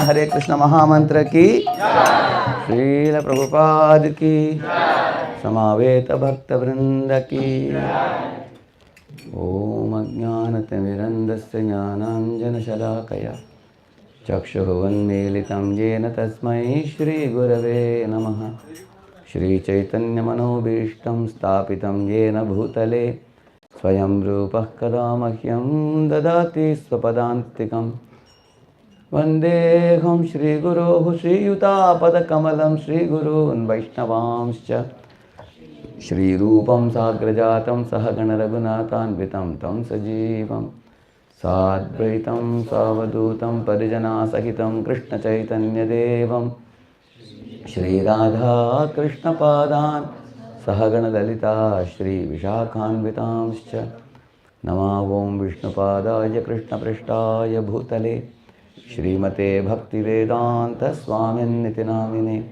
Hare Krishna Mahamantra ki Srila Prabhupada ki Samaveta Bhakta Vrinda ki Om Ajnanatimirandasya Jnananjana Shalakaya Chakshurunmilitam Yena Tasmai Shri Gurave Namaha Shri Chaitanya Manobishtam Stapitam Yena Bhutale Swayam Rupah Kadamahyam Dadati Swapadantikam Vandeham Shri Guru Shri Yuta Padakamalam Shri Gurun Vaishnavamscha Shri Rupam Sagrajatam Sahagana Raghunathanvitam Tam Sajivam Sadvaitam Savadutam Parijana Sahitam Krishna Chaitanya Devam Shri Radha Krishna Padan Sahagana Lalita Shri Vishakhanvitamscha Namavom Vishnupadaya Krishna Prishtaya Bhutale Shrimate Bhakti Vedanta Swamin Nitinamine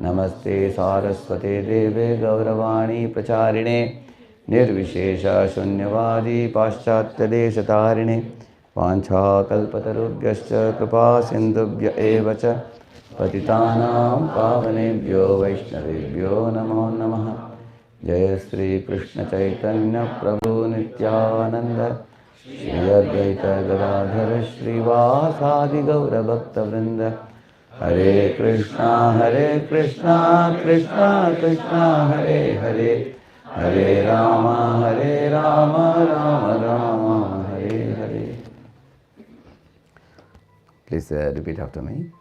Namaste Saraswate Deve Gauravani Pracharine Nirvishesha Shunyavadi Paschatya Deshatarine Vancha Kalpatarubhyascha Kripa Sindhubhya Evacha Patitanam Pavanebhyo Vaishnavebhyo Namo Namaha Jaya Sri Krishna Chaitanya Prabhu Nityananda Shri Advaita Gadadhara Shrivasadi Gaura Bhakta Vrinda Hare Krishna Krishna Krishna Hare Hare Hare Rama Rama Rama Hare Hare. Please repeat after me.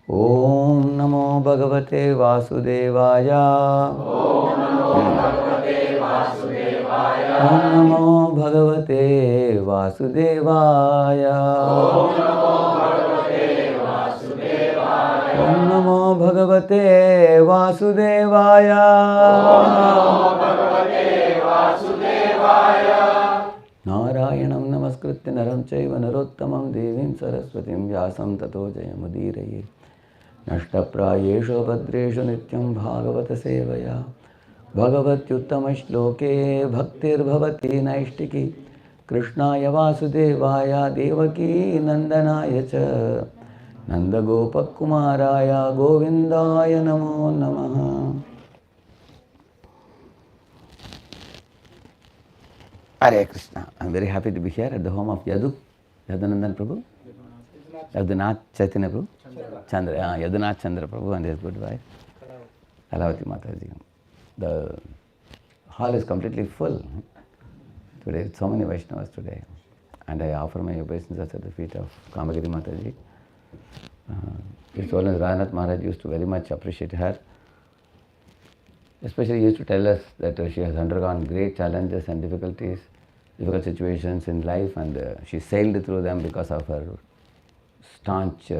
Om Namo Bhagavate Vasudevaya. Om Namo Bhagavate Vasudevaya. Om Namo Bhagavate Vasudevaya. Narayanam Namaskritya Naram Chaiva Narottamam Devim Saraswatim Vyasam Tato Jayamudiraye Nashtaprayeshu Bhadreshu Nityam Bhagavata Sevaya Bhagavatyuttama Shloke Bhaktir Bhavati Naishtiki Krishnaya Vasudevaya Devaki Nandanaya Cha Nanda Gopakumaraya Govindaya Namo Namaha. Hare Krishna. I am very happy to be here at the home of Yadunandan Prabhu, Yadunath Chaitanya Prabhu, Yadunath Chandra Prabhu and his good wife, Alavati Mataji. The hall is completely full today, so many Vaishnavas today. And I offer my obeisances at the feet of Kamagiri Mataji. His Holiness Radhanath Maharaj used to very much appreciate her. Especially he used to tell us that she has undergone great challenges and difficult situations in life, and she sailed through them because of her staunch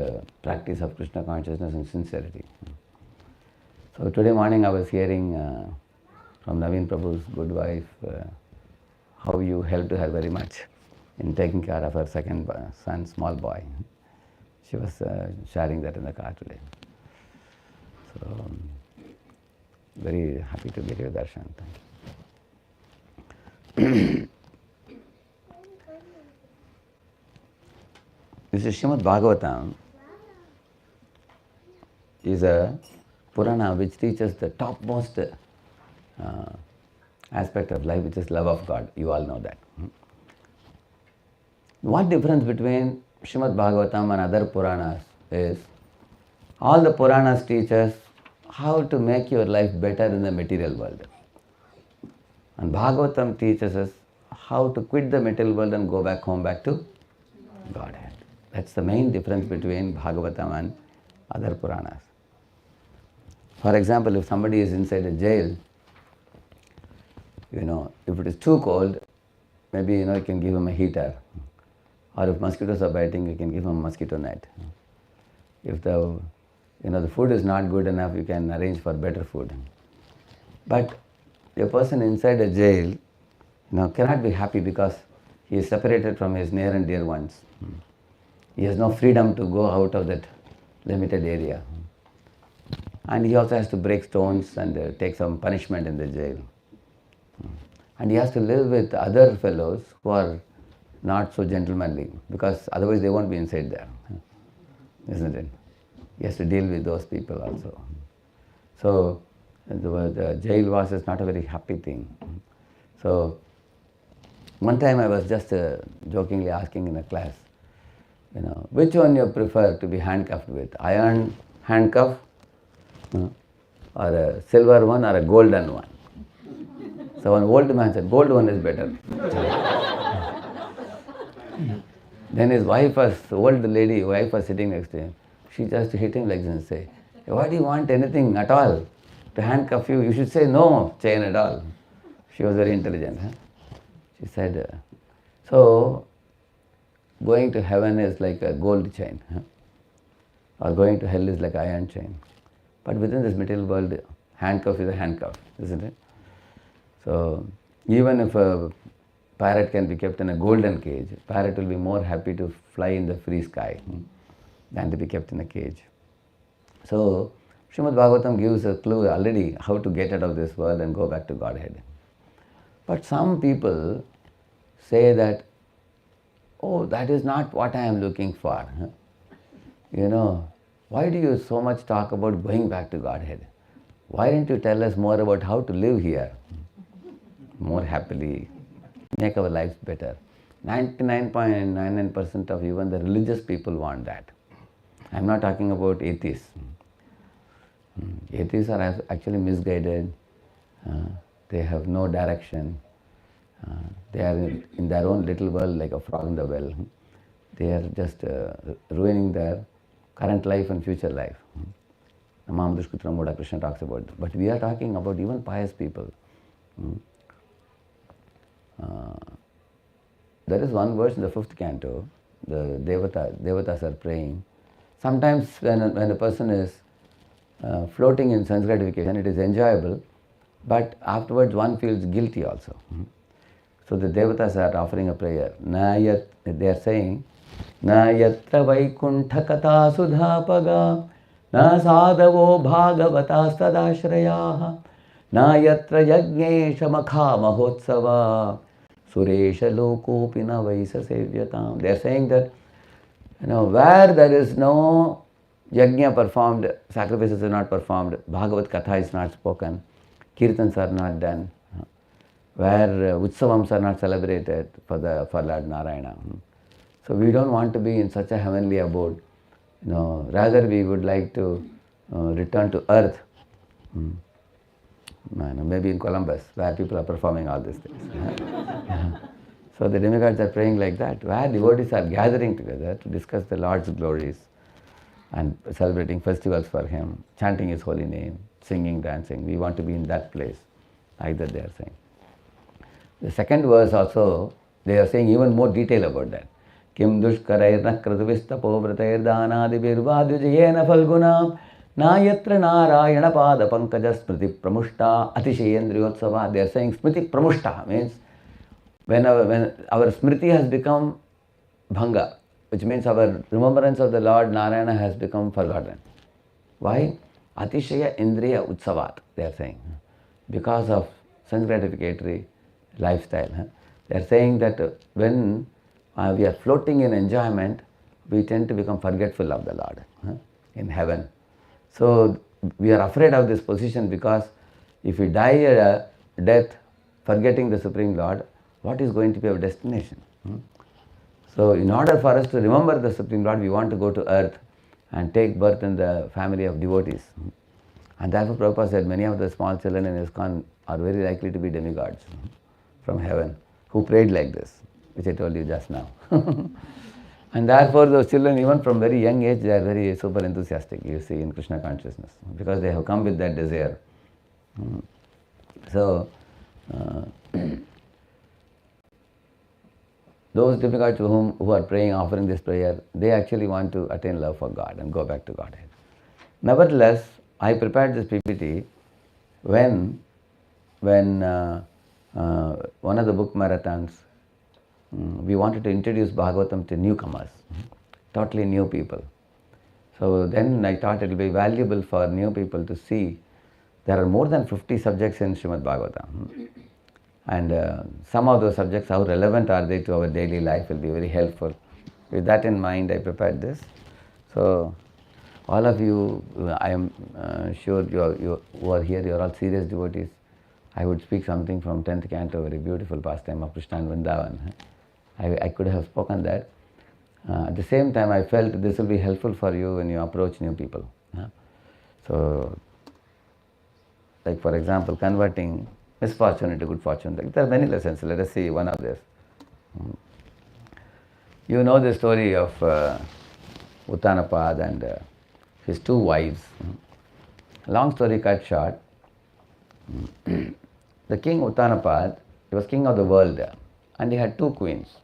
practice of Krishna consciousness and sincerity. So today morning I was hearing from Naveen Prabhu's good wife how you helped her very much in taking care of her second son, small boy. She was sharing that in the car today. So very happy to get your darshan. This is Srimad Bhagavatam. Is a Purana which teaches the topmost aspect of life, which is love of God. You all know that. What difference between Srimad Bhagavatam and other Puranas is, all the Puranas teach us how to make your life better in the material world. And Bhagavatam teaches us how to quit the material world and go back home, back to Godhead. That's the main difference between Bhagavatam and other Puranas. For example, if somebody is inside a jail, if it is too cold, maybe you can give him a heater. Or if mosquitoes are biting, you can give him a mosquito net. If the food is not good enough, you can arrange for better food. But a person inside a jail, cannot be happy because he is separated from his near and dear ones. He has no freedom to go out of that limited area. And he also has to break stones and take some punishment in the jail. And he has to live with other fellows who are not so gentlemanly, because otherwise they won't be inside there. isn't it? He has to deal with those people also. So the jailwas is not a very happy thing. So one time I was just jokingly asking in a class, which one you prefer to be handcuffed with? Iron handcuff, or a silver one, or a golden one? So one old man said, gold one is better. Then his wife was, old lady, wife was sitting next to him. She just hit him like this and say, why do you want anything at all to handcuff you? You should say no chain at all. She was very intelligent. She said, so going to heaven is like a gold chain, or going to hell is like iron chain. But within this material world, handcuff is a handcuff, isn't it? So even if a parrot can be kept in a golden cage, parrot will be more happy to fly in the free sky than to be kept in a cage. So Srimad Bhagavatam gives a clue already how to get out of this world and go back to Godhead. But some people say that, oh, that is not what I am looking for. Why do you so much talk about going back to Godhead? Why don't you tell us more about how to live here more happily, make our lives better? 99.99% of even the religious people want that. I am not talking about atheists. Atheists are actually misguided. They have no direction. They are in their own little world like a frog in the well. They are just ruining their current life and future life. Mahamudrashkutra Krishna talks about that. But we are talking about even pious people. There is one verse in the 5th canto, the Devatas are praying. Sometimes when a person is floating in sense gratification, it is enjoyable, but afterwards one feels guilty also. So the Devatas are offering a prayer. They are saying, Na yatra vaikuntha katha sudhapaga, na sadhavo bhagavatas tadashrayaha, na yatra yajnesha makha mahotsava, suresha lokopi na vaisa sevyatam. They are saying that, where there is no yajna performed, sacrifices are not performed, Bhagavat Katha is not spoken, kirtans are not done, where utsavams are not celebrated for Lord Narayana. So we don't want to be in such a heavenly abode. Rather we would like to return to earth. Maybe in Columbus, where people are performing all these things. So the demigods are praying like that, where devotees are gathering together to discuss the Lord's glories and celebrating festivals for Him, chanting His holy name, singing, dancing. We want to be in that place, like that they are saying. The second verse also, they are saying even more detail about that. Kim dushkarairna kratuvistapo vratairdanadi virvadvijayena falgunam nayatra narayana pada pankaja smriti pramushta atishayendriyotsava. They are saying smriti pramushta means when our smriti has become bhanga, which means our remembrance of the Lord Narayana has become forgotten. Why? Atishaya indriya utsavat, they are saying. Because of sense gratificatory lifestyle. They are saying that when we are floating in enjoyment, we tend to become forgetful of the Lord in heaven. So we are afraid of this position because if we die a death forgetting the Supreme Lord, what is going to be our destination? So in order for us to remember the Supreme Lord, we want to go to earth and take birth in the family of devotees. And therefore Prabhupada said many of the small children in ISKCON are very likely to be demigods from heaven who prayed like this, which I told you just now. And therefore those children, even from very young age, they are very super enthusiastic, you see, in Krishna consciousness, because they have come with that desire. So those demigods who are praying, offering this prayer, they actually want to attain love for God and go back to Godhead. Nevertheless, I prepared this PPT when one of the book marathons, we wanted to introduce Bhagavatam to newcomers, totally new people. So then I thought it will be valuable for new people to see there are more than 50 subjects in Srimad Bhagavatam. And some of those subjects, how relevant are they to our daily life, will be very helpful. With that in mind, I prepared this. So All of you, I am sure you who are here, you are all serious devotees. I would speak something from 10th canto, very beautiful pastime of Krishna and Vrindavan. I could have spoken that. At the same time, I felt this will be helpful for you when you approach new people. So, like for example, converting misfortune into good fortune. Like, there are many lessons. Let us see one of this. You know the story of Uttanapad and his two wives. Long story cut short, the king Uttanapad, he was king of the world, and he had two queens.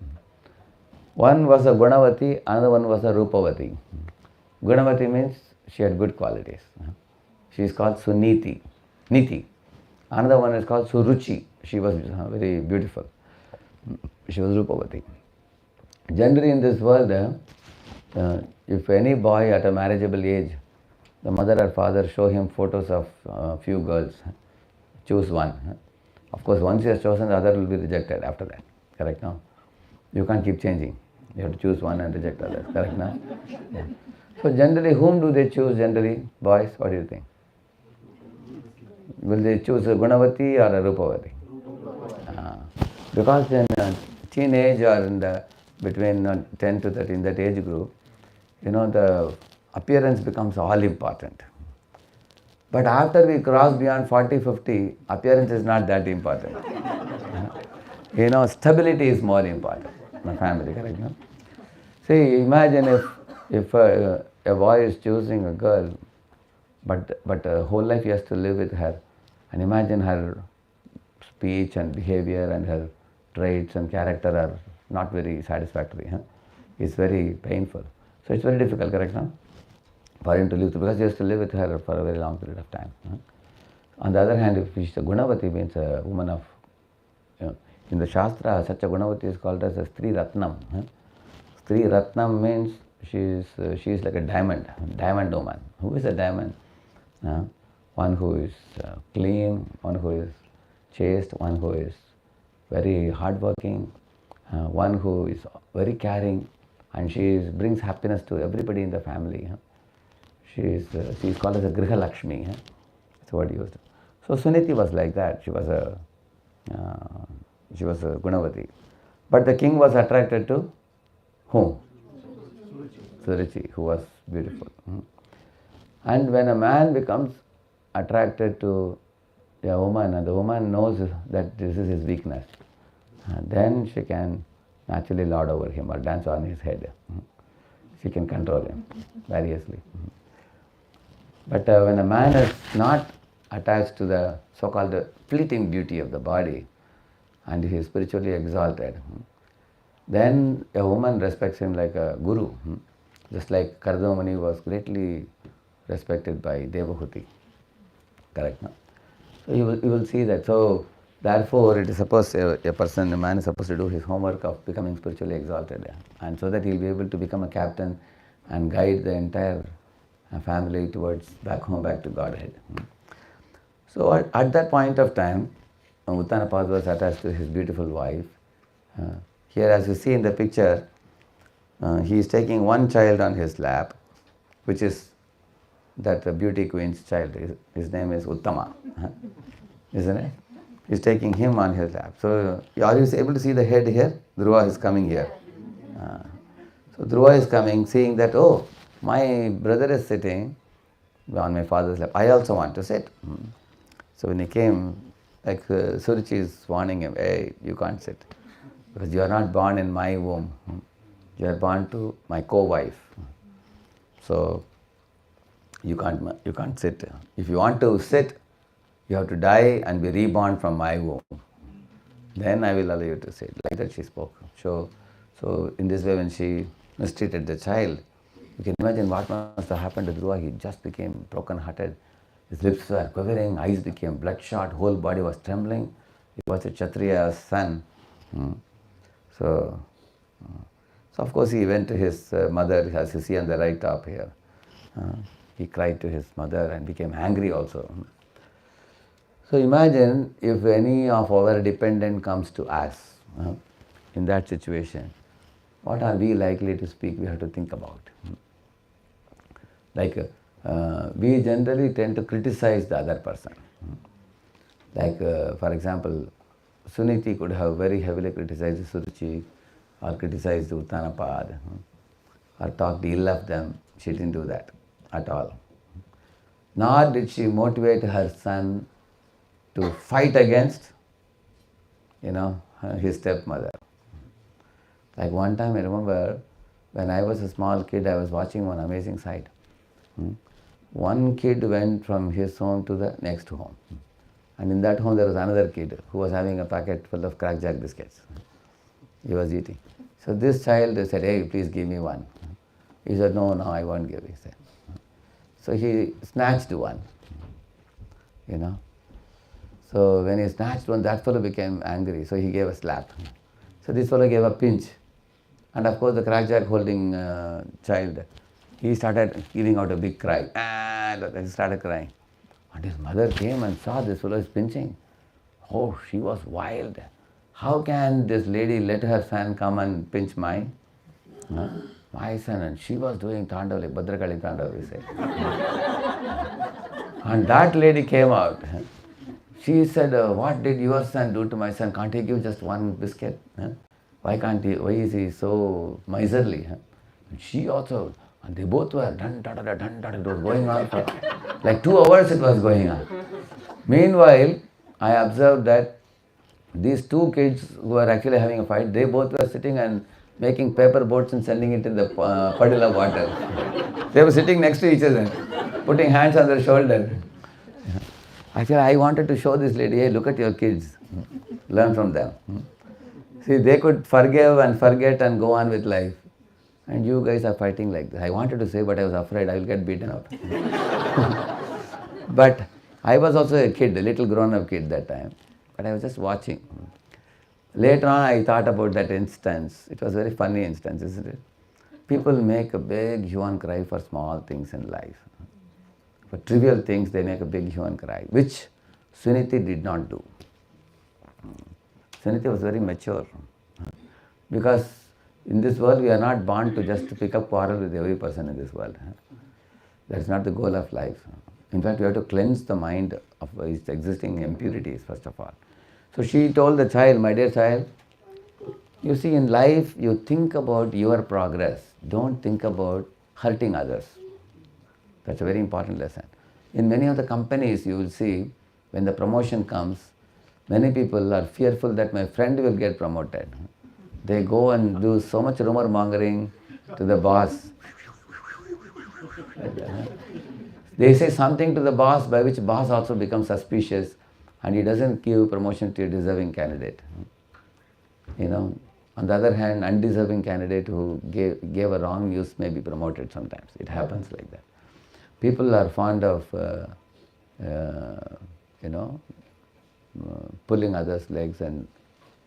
One was a Gunavati, another one was a Rupavati. Gunavati means she had good qualities. She is called Suniti, Niti. Another one is called Suruchi. She was very beautiful. She was Rupavati. Generally in this world, if any boy at a marriageable age, the mother or father show him photos of few girls, choose one. Of course, once he has chosen, the other will be rejected after that. Correct now? You can't keep changing. You have to choose one and reject others. Correct now? Yeah. So generally, whom do they choose generally? Boys, what do you think? Will they choose a Gunavati or a Rupavati? Because in teenage or in the between 10 to 13, that age group, the appearance becomes all important. But after we cross beyond 40, 50, appearance is not that important. Stability is more important in a family, correct? No? See, imagine if a boy is choosing a girl, but whole life he has to live with her, and imagine her speech and behavior and her traits and character are not very satisfactory. It's very painful. So it's very difficult, correct? No? For him to live through, because he has to live with her for a very long period of time. On the other hand, if she's a Gunavati, means a woman of, in the Shastra, such a Gunavati is called as a Stri Ratnam. Stri Ratnam means she is like a diamond woman. Who is a diamond? One who is clean, one who is chaste, one who is very hardworking, one who is very caring, and she brings happiness to everybody in the family. She is called as a Griha Lakshmi. That's what used. So Suniti was like that. She was a Gunavati. But the king was attracted to whom? Suruchi, who was beautiful. And when a man becomes attracted to a woman, and the woman knows that this is his weakness, then she can naturally lord over him or dance on his head. She can control him variously. But when a man is not attached to the so-called fleeting beauty of the body, and he is spiritually exalted, then a woman respects him like a guru. Just like Kardamani was greatly respected by Devahuti. Correct, no? So you will see that. So therefore, it is supposed a man is supposed to do his homework of becoming spiritually exalted, and so that he will be able to become a captain and guide the entire family towards back to Godhead. So at that point of time, Uttanapad was attached to his beautiful wife. Here, as you see in the picture, he is taking one child on his lap, which is that beauty queen's child. His name is Uttama, isn't it? He's taking him on his lap. So are you able to see the head here? Dhruva is coming here. So Dhruva is coming, seeing that, oh, my brother is sitting on my father's lap. I also want to sit. So when he came, like Suruchi is warning him, hey, you can't sit, because you are not born in my womb. You are born to my co-wife. So you can't sit. If you want to sit, you have to die and be reborn from my womb. Then I will allow you to sit. Like that she spoke. So in this way, when she mistreated the child, you can imagine what must have happened to Dhruva. He just became broken-hearted. His lips were quivering, eyes became bloodshot, whole body was trembling. He was a Kshatriya's son. So of course he went to his mother, as you see on the right top here. He cried to his mother and became angry also. So imagine if any of our dependent comes to us in that situation, what are we likely to speak? We have to think about. Like we generally tend to criticize the other person. Like for example, Suniti could have very heavily criticized Suruchi or criticized Uttanapad or talked ill of them. She didn't do that at all. Nor did she motivate her son to fight against, his stepmother. Like one time I remember when I was a small kid, I was watching one amazing sight. One kid went from his home to the next home. And in that home there was another kid who was having a packet full of crackjack biscuits. He was eating. So this child said, "Hey, please give me one." He said, "No, I won't give," he said. So he snatched one, So when he snatched one, that fellow became angry. So he gave a slap. So this fellow gave a pinch. And of course the crackjack holding child, he started giving out a big cry. He started crying. And his mother came and saw this fellow is pinching. Oh, she was wild. How can this lady let her son come and pinch my son? And she was doing Tandav, like Bhadrakali Tandav, we say. And that lady came out. She said, "What did your son do to my son? Can't he give just one biscuit? Why is he so miserly?" And she also, and they both were dun, da, da, da, dun, da, da, it was going on for like 2 hours it was going on. Meanwhile, I observed that these two kids who were actually having a fight, they both were sitting and making paper boats and sending it in the puddle of water. They were sitting next to each other, putting hands on their shoulder. Actually, I wanted to show this lady, "Hey, look at your kids. Learn from them." See, they could forgive and forget and go on with life. And you guys are fighting like this. I wanted to say, but I was afraid I will get beaten up. But I was also a kid, a little grown-up kid that time. But I was just watching. Later on, I thought about that instance. It was a very funny instance, isn't it? People make a big hue and cry for small things in life. For trivial things, they make a big hue and cry, which Suniti did not do. Suniti was very mature. Because in this world, we are not born to just pick up quarrel with every person in this world. That's not the goal of life. In fact, we have to cleanse the mind of its existing impurities, first of all. So she told the child, "My dear child, you see, in life, you think about your progress. Don't think about hurting others." That's a very important lesson. In many of the companies, you will see, when the promotion comes, many people are fearful that my friend will get promoted. They go and do so much rumor mongering to the boss. They say something to the boss by which boss also becomes suspicious and he doesn't give promotion to a deserving candidate. On the other hand, undeserving candidate who gave a wrong news may be promoted sometimes. It happens like that. People are fond of, pulling others' legs and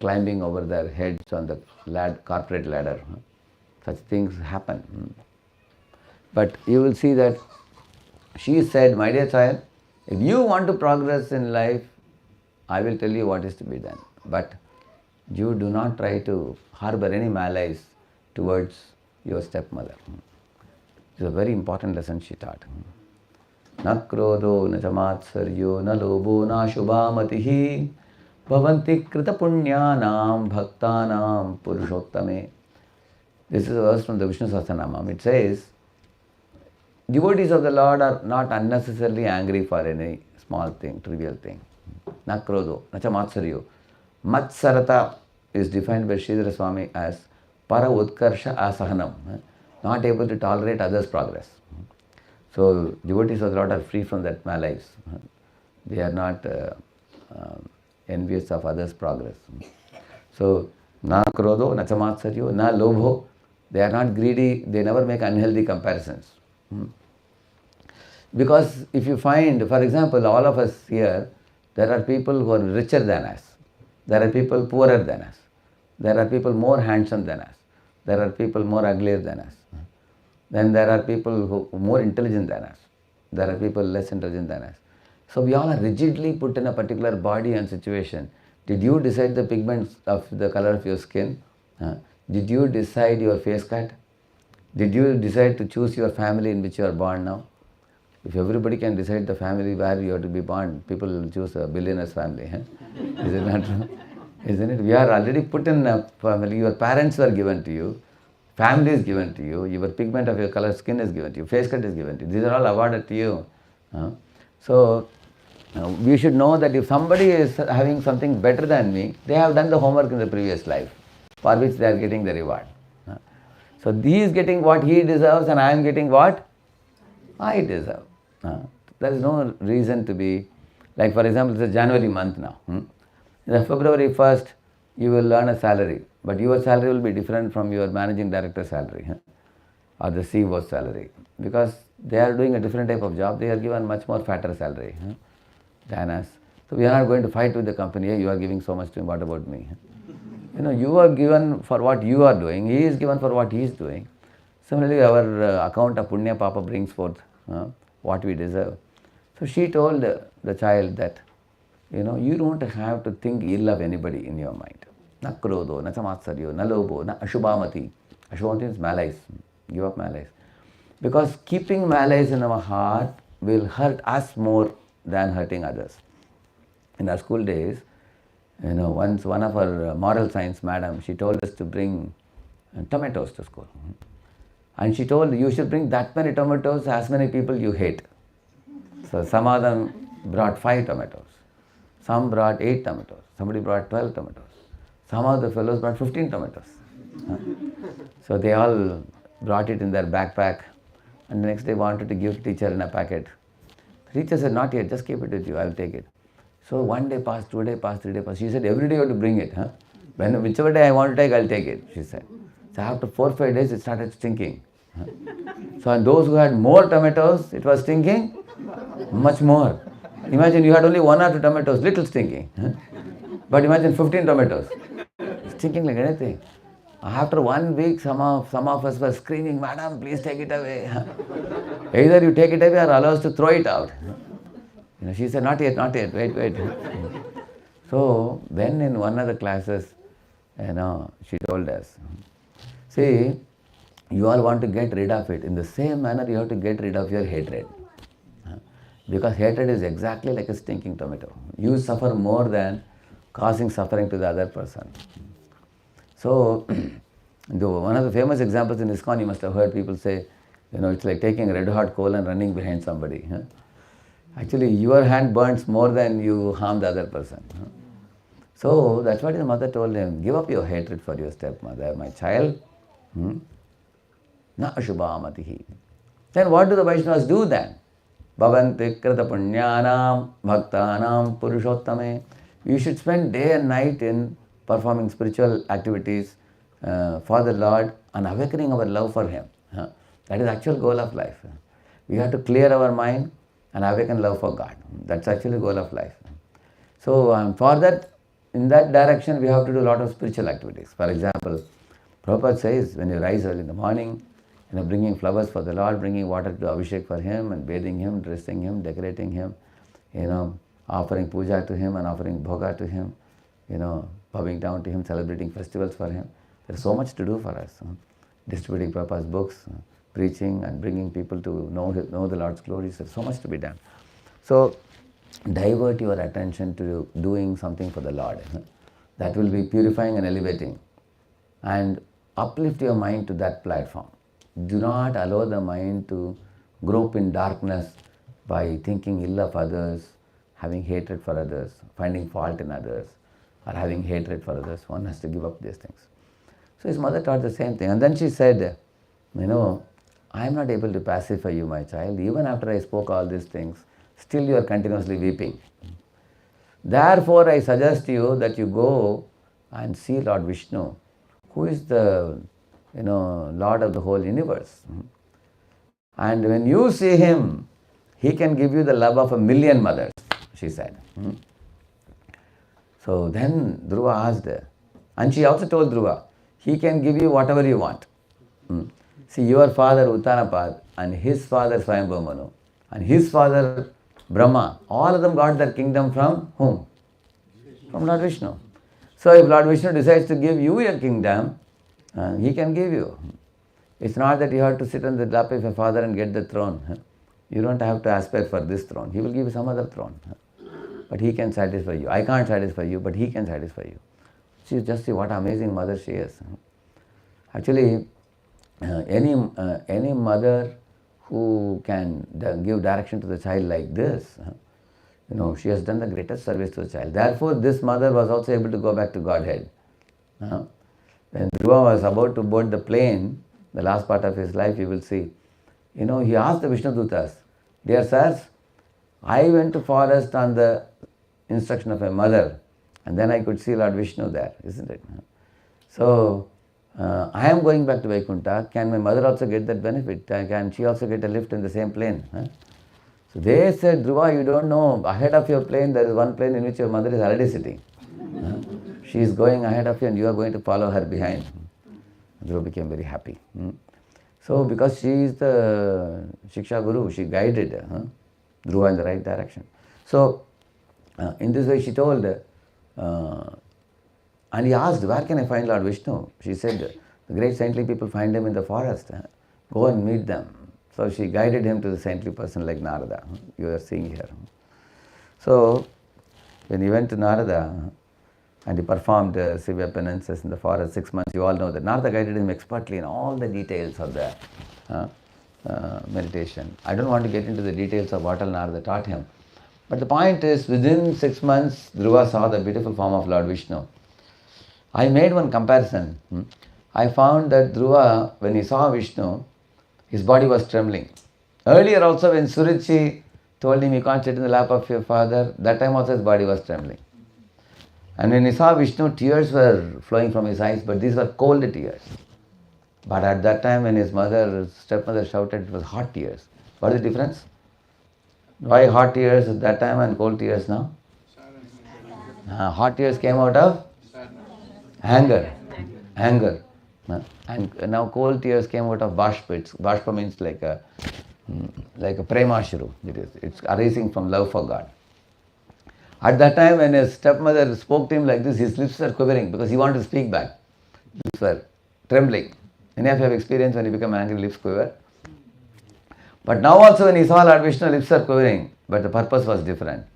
climbing over their heads on the corporate ladder. Such things happen. But you will see that she said, "My dear child, if you want to progress in life, I will tell you what is to be done. But you do not try to harbor any malice towards your stepmother." It's a very important lesson she taught. "Na krodho na chamatsaryo na lobo na shubhamatihi bhavanti krita punyanam bhaktanam purushottame." This is a verse from the Vishnu Sahasranamam. It says, devotees of the Lord are not unnecessarily angry for any small thing, trivial thing. Na krodho, na chamatsaryo. Matsarata is defined by Sridhara Swami as para utkarsha asahanam, not able to tolerate others' progress. So devotees of the Lord are free from that malice. They are not envious of others' progress. So na krodho, na chamatsaryo, na lobho. They are not greedy. They never make unhealthy comparisons. Because if you find, for example, all of us here, there are people who are richer than us. There are people poorer than us. There are people more handsome than us. There are people more uglier than us. Then there are people who are more intelligent than us. There are people less intelligent than us. So we all are rigidly put in a particular body and situation. Did you decide the pigments of the color of your skin? Did you decide your face cut? Did you decide to choose your family in which you are born now? If everybody can decide the family where you have to be born, people will choose a billionaire's family. Huh? Is it not true? Isn't it? We are already put in a family. Your parents were given to you. Family is given to you. Your pigment of your color skin is given to you. Face cut is given to you. These are all awarded to you. So, we should know that if somebody is having something better than me, they have done the homework in the previous life, for which they are getting the reward. So he is getting what he deserves and I am getting what I deserve. There is no reason to be, like for example, it's a January month now. The February 1st, you will earn a salary, but your salary will be different from your managing director's salary or the CEO's salary, because they are doing a different type of job. They are given much more fatter salary than us. So we are not going to fight with the company. Hey, you are giving so much to him, what about me? You are given for what you are doing. He is given for what he is doing. Similarly, our account of Punya Papa brings forth what we deserve. So she told the child that, you don't have to think ill of anybody in your mind. Na krodho, na samatsaryo, na lobho, na ashubhamati. Ashubhamati is malice. Give up malice. Because keeping malice in our heart will hurt us more than hurting others. In our school days, once one of our moral science madam, she told us to bring tomatoes to school. And she told, you should bring that many tomatoes, as many people you hate. So some of them brought 5 tomatoes. Some brought 8 tomatoes. Somebody brought 12 tomatoes. Some of the fellows brought 15 tomatoes. So they all brought it in their backpack, and the next day wanted to give teacher in a packet. The teacher said, not yet, just keep it with you, I will take it. So 1 day passed, 2 days passed, 3 days passed. She said, every day you have to bring it. Whichever day I want to take, I'll take it, she said. So after 4 or 5 days, it started stinking. So and those who had more tomatoes, it was stinking much more. Imagine you had only 1 or 2 tomatoes, little stinking. But imagine 15 tomatoes, stinking like anything. After 1 week, some of us were screaming, madam, please take it away. Either you take it away or allow us to throw it out. She said, not yet, wait. So then in one of the classes, she told us, see, you all want to get rid of it. In the same manner, you have to get rid of your hatred. Because hatred is exactly like a stinking tomato. You suffer more than causing suffering to the other person. So, one of the famous examples in ISKCON, you must have heard people say, it's like taking a red hot coal and running behind somebody. Actually, your hand burns more than you harm the other person. So, that's what his mother told him, give up your hatred for your stepmother, my child. Na ashubhamatihi. Then what do the Vaishnavas do then? Bhavanti krita punyanam bhaktanam purushottame. You should spend day and night in performing spiritual activities for the Lord and awakening our love for Him. That is the actual goal of life. We have to clear our mind and awaken love for God. That's actually the goal of life. So for that, in that direction, we have to do a lot of spiritual activities. For example, Prabhupada says, when you rise early in the morning, bringing flowers for the Lord, bringing water to Abhishek for Him, and bathing Him, dressing Him, decorating Him, offering puja to Him and offering bhoga to Him, bowing down to Him, celebrating festivals for Him. There is so much to do for us. Distributing Prabhupada's books, preaching and bringing people to know the Lord's glories. There is so much to be done. So, divert your attention to doing something for the Lord. That will be purifying and elevating. And uplift your mind to that platform. Do not allow the mind to grope in darkness by thinking ill of others, having hatred for others, finding fault in others, or having hatred for others. One has to give up these things. So his mother taught the same thing. And then she said, I am not able to pacify you, my child. Even after I spoke all these things, still you are continuously weeping. Therefore, I suggest you that you go and see Lord Vishnu, who is the Lord of the whole universe. And when you see Him, He can give you the love of 1,000,000 mothers, she said. So then Dhruva asked her, and she also told Dhruva, He can give you whatever you want. See, your father Uttanapad and his father Swayambhu Manu and his father Brahma, all of them got their kingdom from whom? From Lord Vishnu. So if Lord Vishnu decides to give you a kingdom, He can give you. It's not that you have to sit on the lap of your father and get the throne. You don't have to aspire for this throne. He will give you some other throne. But he can satisfy you. I can't satisfy you, but he can satisfy you. Just see what amazing mother she is. Actually, any mother who can give direction to the child like this, she has done the greatest service to the child. Therefore, this mother was also able to go back to Godhead. When Dhruva was about to board the plane, the last part of his life, you will see, he asked the Vishnudutas, "Dear sirs, I went to forest on the instruction of my mother, and then I could see Lord Vishnu there, isn't it? So, I am going back to Vaikuntha. Can my mother also get that benefit? Can she also get a lift in the same plane?" So they said, "Dhruva, you don't know, ahead of your plane there is one plane in which your mother is already sitting. She is going ahead of you and you are going to follow her behind." Dhruva became very happy. So because she is the Shiksha Guru, she guided Dhruva in the right direction. So in this way she told, and he asked, "Where can I find Lord Vishnu?" She said, "The great saintly people find him in the forest. Go and meet them." So she guided him to the saintly person like Narada, you are seeing here. So when he went to Narada and he performed severe penances in the forest 6 months, you all know that Narada guided him expertly in all the details of the meditation. I don't want to get into the details of what all Narada taught him. But the point is, within 6 months, Dhruva saw the beautiful form of Lord Vishnu. I made one comparison. I found that Dhruva, when he saw Vishnu, his body was trembling. Earlier also when Surichi told him, "You can't sit in the lap of your father," that time also his body was trembling. And when he saw Vishnu, tears were flowing from his eyes, but these were cold tears. But at that time when his stepmother shouted, it was hot tears. What is the difference? Why hot tears at that time and cold tears now? Hot tears came out of anger. And now cold tears came out of bashpa. Bashpa means like a premashru. It's arising from love for God. At that time when his stepmother spoke to him like this, his lips were quivering because he wanted to speak back. Lips were trembling. Any of you have experienced when you become angry, lips quiver? But now also when he saw Lord Vishnu, lips were quivering, but the purpose was different.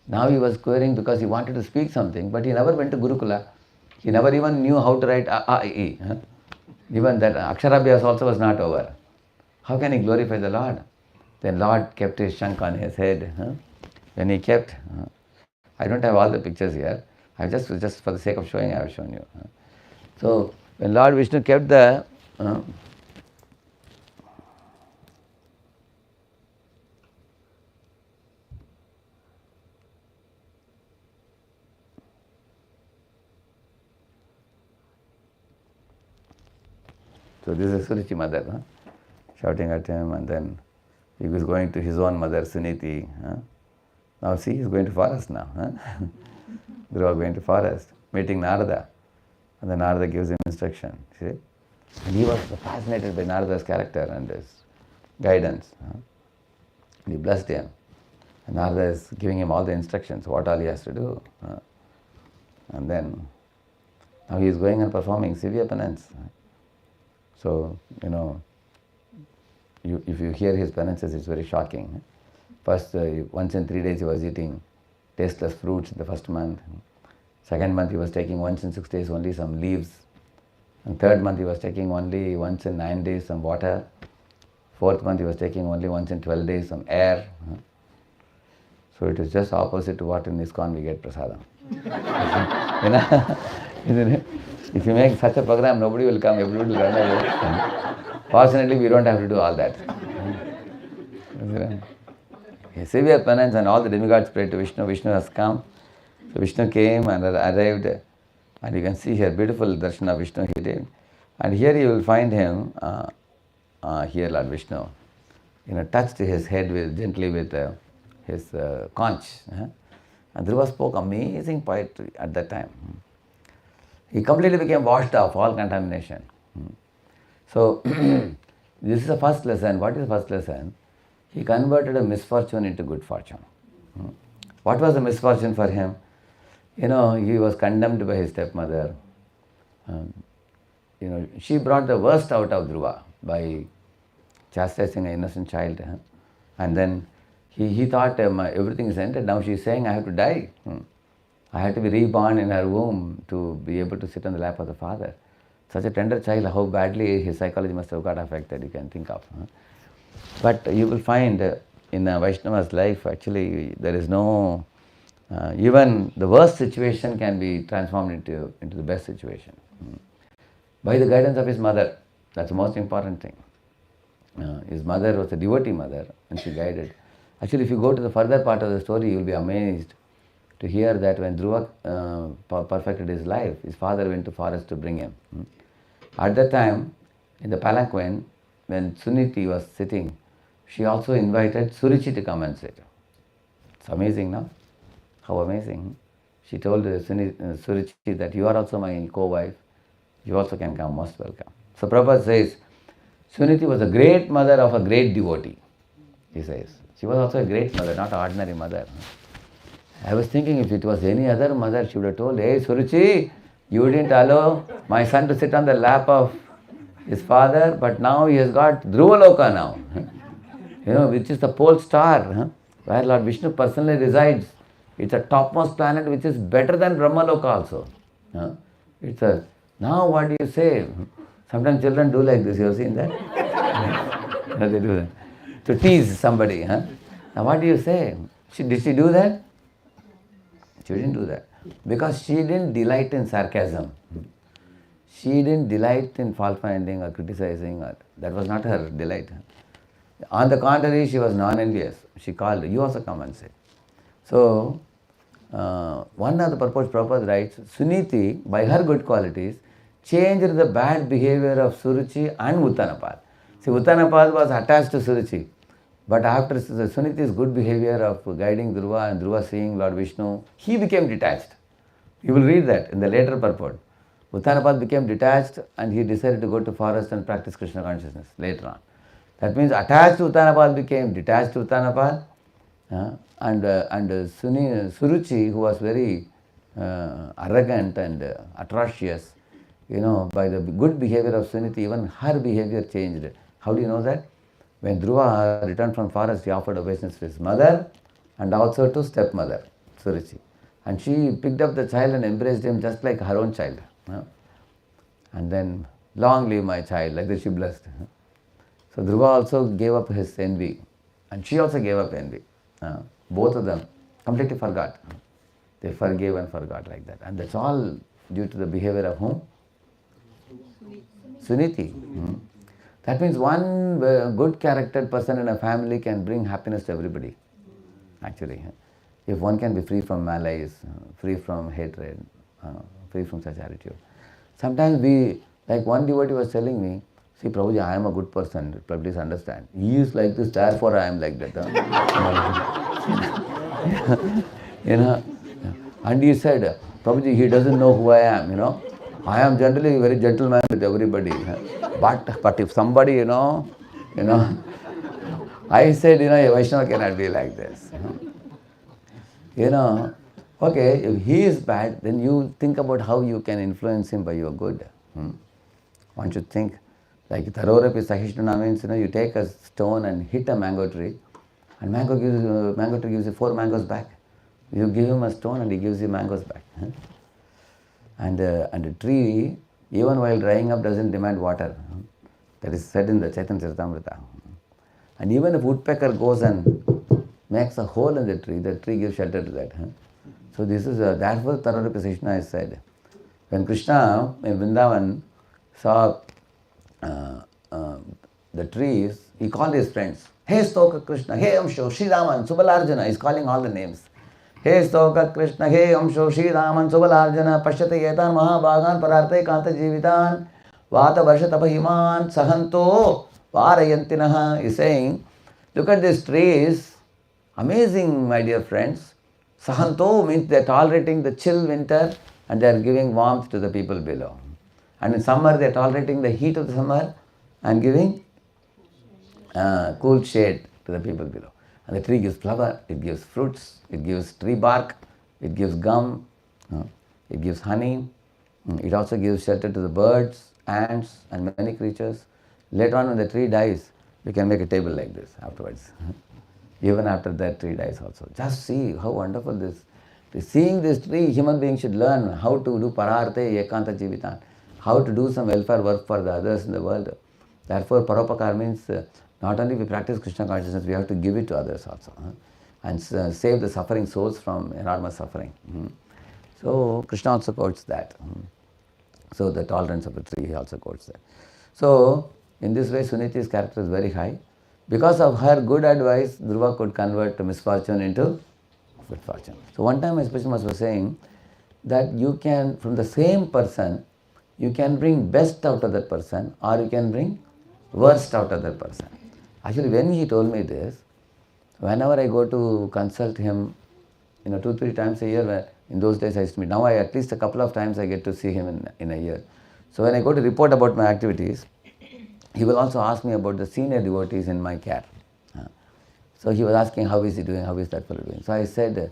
Now he was quivering because he wanted to speak something, but he never went to Gurukula. He never even knew how to write A, I, E. Even that Aksharabhyas also was not over. How can he glorify the Lord? Then Lord kept his shank on his head. When he kept, I don't have all the pictures here. I just for the sake of showing, I have shown you. So when Lord Vishnu kept the so this is Surichi mother shouting at him, and then he was going to his own mother Suniti. Now see, he's going to forest now. Dhruva going to forest, meeting Narada. And then Narada gives him instruction. See? And he was fascinated by Narada's character and his guidance. He blessed him. And Narada is giving him all the instructions, what all he has to do. And then, now he is going and performing severe penance. So, if you hear his penances, it's very shocking. First, once in 3 days he was eating tasteless fruits in the first month. Second month he was taking once in 6 days only some leaves. And third month he was taking only once in 9 days some water. Fourth month he was taking only once in 12 days some air. So it is just opposite to what in ISKCON we get prasadam. Isn't it? If you make such a program, nobody will come, everybody will run away. Fortunately, we don't have to do all that. Severe penance, and all the demigods prayed to Vishnu. Vishnu has come. So Vishnu came and arrived, and you can see here beautiful darshan of Vishnu he did. And here you will find him, here Lord Vishnu, touched his head gently with his conch. And Dhruva spoke amazing poetry at that time. He completely became washed off all contamination. So this is the first lesson. What is the first lesson? He converted a misfortune into good fortune. What was the misfortune for him? He was condemned by his stepmother. She brought the worst out of Dhruva. by chastising an innocent child. And then he thought everything is ended. Now she is saying, I have to die. I have to be reborn in her womb to be able to sit on the lap of the father. Such a tender child, how badly his psychology must have got affected, you can think of. But you will find in a Vaishnava's life, actually, there is no, even the worst situation can be transformed into the best situation. By the guidance of his mother, that's the most important thing. His mother was a devotee mother and she guided. Actually, if you go to the further part of the story, you will be amazed to hear that when Dhruva perfected his life, his father went to forest to bring him. At that time, in the palanquin, when Suniti was sitting, she also invited Suruchi to come and sit. It's amazing, no? How amazing. She told Suruchi that you are also my co-wife, you also can come, most welcome. So Prabhupada says, Suniti was a great mother of a great devotee, he says. She was also a great mother, not an ordinary mother. I was thinking if it was any other mother, she would have told, hey Suruchi, you didn't allow my son to sit on the lap of his father, but now he has got Dhruvaloka now. Which is the pole star, where Lord Vishnu personally resides. It's a topmost planet which is better than Brahmaloka also. Now what do you say? Sometimes children do like this, you have seen that? They do that. To tease somebody. Now what do you say? Did she do that? She didn't do that. Because she didn't delight in sarcasm. She didn't delight in fault finding or criticizing. That was not her delight. On the contrary, she was non-envious. She called, you also come and say. So, one of the purpose Prabhupada writes, Suniti, by her good qualities, changed the bad behavior of Suruchi and Uttanapad. See, Uttanapad was attached to Suruchi. But after Suniti's good behavior of guiding Dhruva and Dhruva seeing Lord Vishnu, he became detached. You will read that in the later purport. Uttanapad became detached and he decided to go to forest and practice Krishna consciousness later on. That means attached to Uttanapad became detached to Uttanapad. And Suruchi, who was very arrogant and atrocious, by the good behavior of Suniti, even her behavior changed. How do you know that? When Dhruva returned from forest, he offered obeisance to his mother and also to stepmother, Suruchi. And she picked up the child and embraced him just like her own child. And then, long live my child, like that she blessed. So Dhruva also gave up his envy. And she also gave up envy. Both of them completely forgot. They forgave and forgot like that. And that's all due to the behavior of whom? Suniti. That means one good charactered person in a family can bring happiness to everybody. Actually, if one can be free from malice, free from hatred, free from such attitude. Sometimes like one devotee was telling me, see Prabhuji, I am a good person, please understand. He is like this, therefore I am like that. And he said, Prabhuji, he doesn't know who I am, I am generally a very gentleman with everybody. But if somebody, I said, a Vaishnava cannot be like this. Okay, if he is bad, then you think about how you can influence him by your good. One should think, like Tarorapi Sahishnuna means, you take a stone and hit a mango tree, and mango tree gives you 4 mangoes back. You give him a stone and he gives you mangoes back. And a tree, even while drying up, doesn't demand water. That is said in the Chaitanya Charitamrita. And even if woodpecker goes and makes a hole in the tree gives shelter to that. So this is, therefore Tarorapi Sahishnuna is said. When Krishna in Vrindavan saw the trees, he called his friends. Hey Stoka Krishna, hey Amsho, Shri Raman, Subalarjuna. He's calling all the names. Hey Stoka Krishna, hey Amsho, Shri Raman, Subalarjuna, Pashyate Yetan Mahabhagan, Pararte Kanta Jivitan, Vata Varsha Tapahiman, Sahanto, Varayantinaha. He's saying, look at these trees. Amazing, my dear friends. Sahanto means they're tolerating the chill winter and they're giving warmth to the people below. And in summer, they're tolerating the heat of the summer and giving cool shade to the people below. And the tree gives flower, it gives fruits, it gives tree bark, it gives gum, it gives honey. It also gives shelter to the birds, ants and many creatures. Later on when the tree dies, we can make a table like this afterwards. Even after that tree dies also. Just see how wonderful this. Seeing this tree, human beings should learn how to do pararte ekanta jivitan, how to do some welfare work for the others in the world. Therefore, paropakar means not only we practice Krishna consciousness, we have to give it to others also. And save the suffering souls from enormous suffering. So, Krishna also quotes that. So, the tolerance of a tree, he also quotes that. So, in this way, Suniti's character is very high. Because of her good advice, Dhruva could convert misfortune into good fortune. So, one time my spiritual master was saying that you can, from the same person, you can bring best out of that person or you can bring worst out of that person. Actually, when he told me this, whenever I go to consult him, 2-3 times a year, in those days I used to meet. Now at least a couple of times I get to see him in a year. So when I go to report about my activities, he will also ask me about the senior devotees in my care. So he was asking, how is he doing, how is that fellow doing? So I said,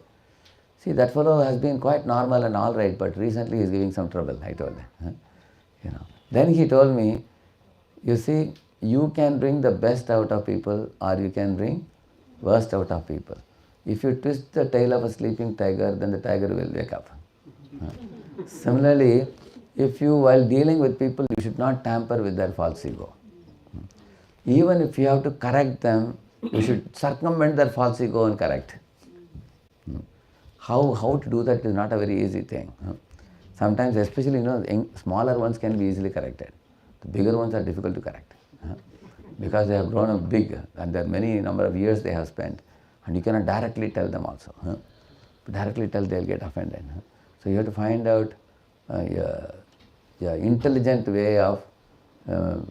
see, that fellow has been quite normal and all right, but recently he is giving some trouble, I told him. Then he told me, you see, you can bring the best out of people or you can bring worst out of people. If you twist the tail of a sleeping tiger, then the tiger will wake up. Similarly, if you, while dealing with people, you should not tamper with their false ego. Even if you have to correct them, you should circumvent their false ego and correct. How to do that is not a very easy thing. Sometimes, especially, smaller ones can be easily corrected. The bigger ones are difficult to correct. Because they have grown up big and there are many number of years they have spent. And you cannot directly tell them also. Directly tell, they'll get offended. So you have to find out a intelligent way of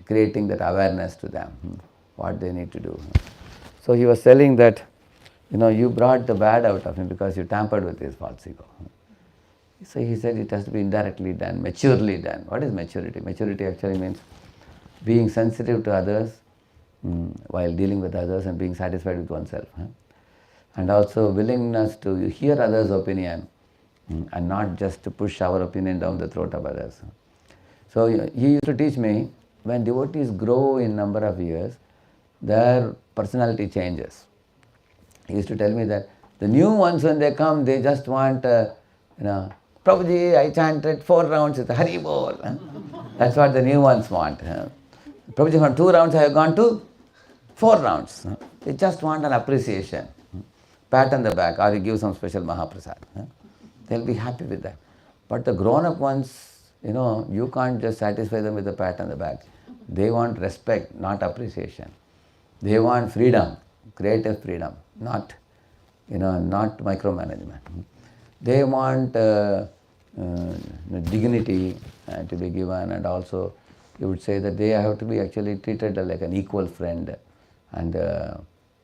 creating that awareness to them, what they need to do. So he was telling that, you brought the bad out of him because you tampered with his false ego. So he said it has to be indirectly done, maturely done. What is maturity? Maturity actually means being sensitive to others while dealing with others and being satisfied with oneself. And also willingness to hear others' opinion and not just to push our opinion down the throat of others. So he used to teach me, when devotees grow in number of years, their personality changes. He used to tell me that the new ones, when they come, they just want, Prabhuji, I chanted 4 rounds with Hari Bol. That's what the new ones want. Prabhuji, from 2 rounds I have gone to 4 rounds. They just want an appreciation. Pat on the back, or you give some special Mahaprasad. They'll be happy with that. But the grown-up ones, you can't just satisfy them with a pat on the back. They want respect, not appreciation. They want freedom, creative freedom, not micromanagement. They want dignity to be given, and also you would say that they have to be actually treated like an equal friend, and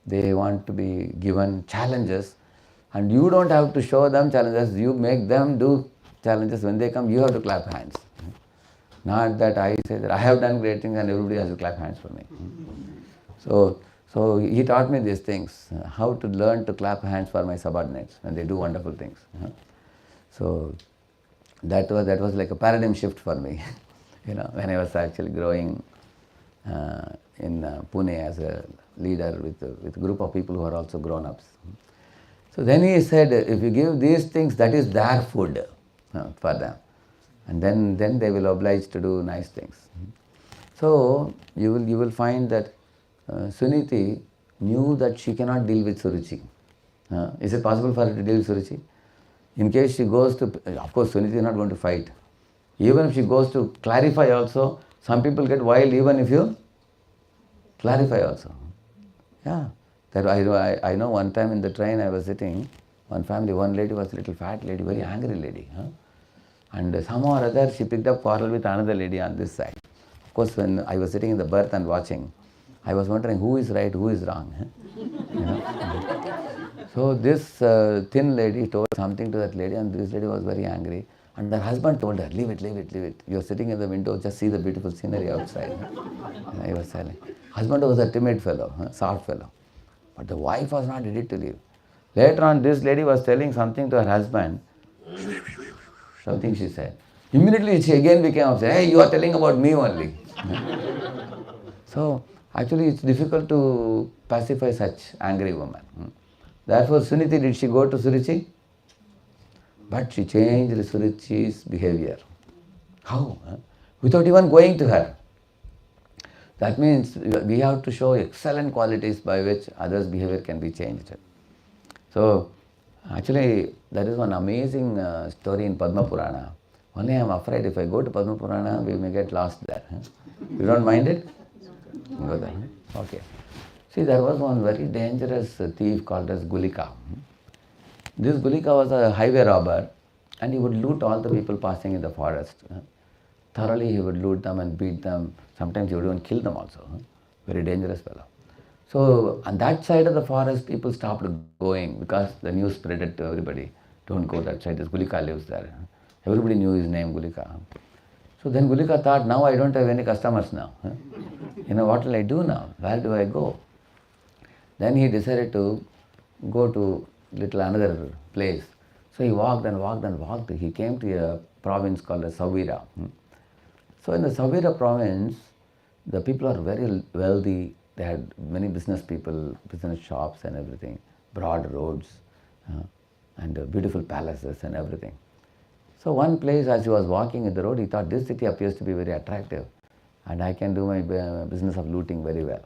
they want to be given challenges, and you don't have to show them challenges, you make them do challenges. When they come, you have to clap hands. Not that I say that I have done great things and everybody has to clap hands for me. So he taught me these things, how to learn to clap hands for my subordinates when they do wonderful things. So that was like a paradigm shift for me, when I was actually growing in Pune as a leader with a group of people who are also grown-ups. So then he said, if you give these things, that is their food for them. And then they will oblige to do nice things. So you will find that Suniti knew that she cannot deal with Suruchi. Is it possible for her to deal with Suruchi? In case she goes to, of course Suniti is not going to fight. Even if she goes to clarify also, some people get wild even if you clarify also. Yeah. That I know one time in the train I was sitting, one family, one lady was a little fat lady, very angry lady. And somehow or other she picked up quarrel with another lady on this side. Of course, when I was sitting in the berth and watching, I was wondering who is right, who is wrong. So this thin lady told something to that lady, and this lady was very angry. And her husband told her, leave it. You are sitting in the window, just see the beautiful scenery outside. I was silent. Husband was a timid fellow, soft fellow. But the wife was not ready to leave. Later on, this lady was telling something to her husband. Something she said. Immediately she again became upset. Hey, you are telling about me only. So actually it's difficult to pacify such angry woman. Therefore Suniti, did she go to Suruchi? But she changed Suruchi's behavior. How? Without even going to her. That means we have to show excellent qualities by which others' behavior can be changed. So actually there is one amazing story in Padma Purana. Only I am afraid if I go to Padma Purana, we may get lost there. You don't mind it? Go there. Okay. See, there was one very dangerous thief called as Gulika. This Gulika was a highway robber and he would loot all the people passing in the forest. Thoroughly he would loot them and beat them. Sometimes he would even kill them also. Very dangerous fellow. So on that side of the forest, people stopped going because the news spread it to everybody. Don't go that side, this Gulika lives there. Everybody knew his name, Gulika. So then Gulika thought, now I don't have any customers now. What will I do now? Where do I go? Then he decided to go to another place. So he walked and walked and walked. He came to a province called Savira. So in the Savira province, the people are very wealthy. They had many business people, business shops and everything, broad roads and beautiful palaces and everything. So one place, as he was walking in the road, he thought this city appears to be very attractive and I can do my business of looting very well.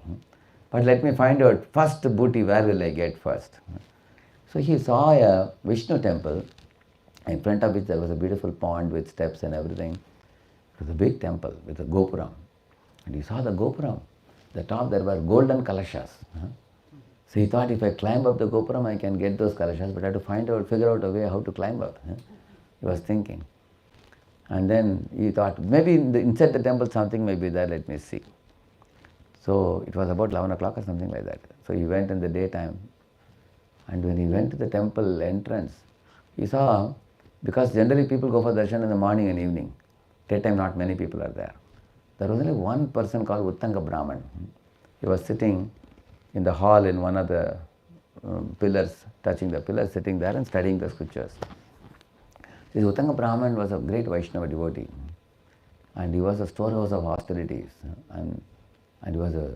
But let me find out first booty, where will I get first? So he saw a Vishnu temple in front of which there was a beautiful pond with steps and everything. It was a big temple with a gopuram. And he saw the gopuram. The top there were golden kalashas. So he thought if I climb up the gopuram, I can get those kalashas, but I have to figure out a way how to climb up. He was thinking. And then he thought, maybe inside the temple something may be there, let me see. So it was about 11 o'clock or something like that. So he went in the daytime. And when he went to the temple entrance, he saw, because generally people go for darshan in the morning and evening. Daytime not many people are there. There was only one person called Uttanga Brahman. He was sitting in the hall in one of the pillars, touching the pillars, sitting there and studying the scriptures. This Uttanga Brahman was a great Vaishnava devotee. And he was a storehouse of austerities. And he was a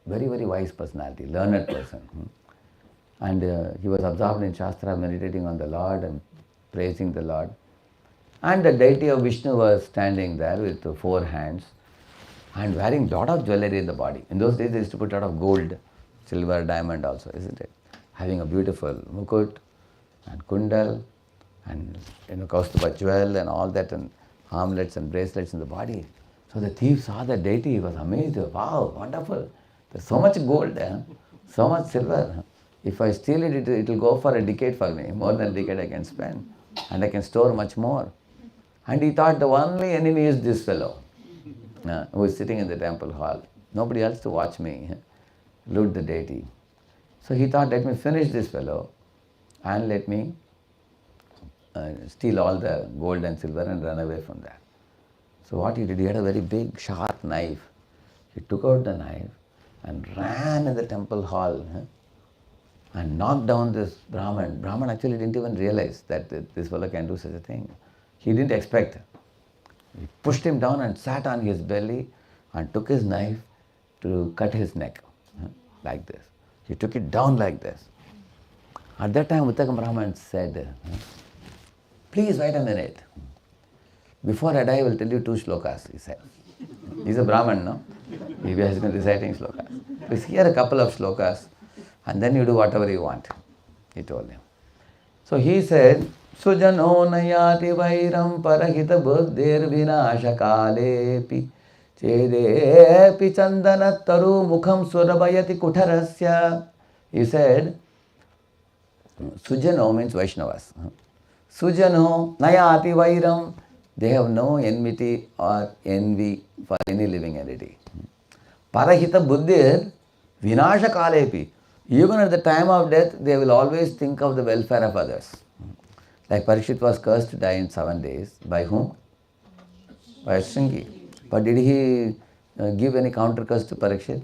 very, very wise personality, learned person. And he was absorbed in Shastra, meditating on the Lord and praising the Lord. And the deity of Vishnu was standing there with 4 hands and wearing a lot of jewelry in the body. In those days they used to put a lot of gold, silver, diamond also, isn't it? Having a beautiful mukut and kundal and Kaustubha jewel and all that, and armlets and bracelets in the body. So the thief saw the deity, he was amazed. Wow, wonderful. There's so much gold, so much silver. If I steal it, it will go for a decade for me. More than a decade I can spend. And I can store much more. And he thought the only enemy is this fellow who is sitting in the temple hall. Nobody else to watch me loot the deity. So he thought, let me finish this fellow and let me steal all the gold and silver and run away from that. So what he did, he had a very big sharp knife. He took out the knife and ran in the temple hall and knocked down this Brahman. Brahman actually didn't even realize that this fellow can do such a thing. He didn't expect. He pushed him down and sat on his belly and took his knife to cut his neck like this. He took it down like this. At that time, Uttanga Brahman said, please wait a minute. Before I die, I will tell you 2 shlokas, he said. He's a Brahman, no? He has been reciting shlokas. Please hear a couple of shlokas and then you do whatever you want, he told him. So he said, Sujano nayati vairam parahita buddhir vinasha kalepi chedepi chandana taru mukham surabayati kutarasya. He said, Sujano means Vaishnavas. Sujano nayati vairam. They have no enmity or envy for any living entity. Parahita buddhir vinasha kalepi. Even at the time of death, they will always think of the welfare of others. Like Parikshit was cursed to die in 7 days. By whom? By Shringi. But did he give any counter curse to Parikshit?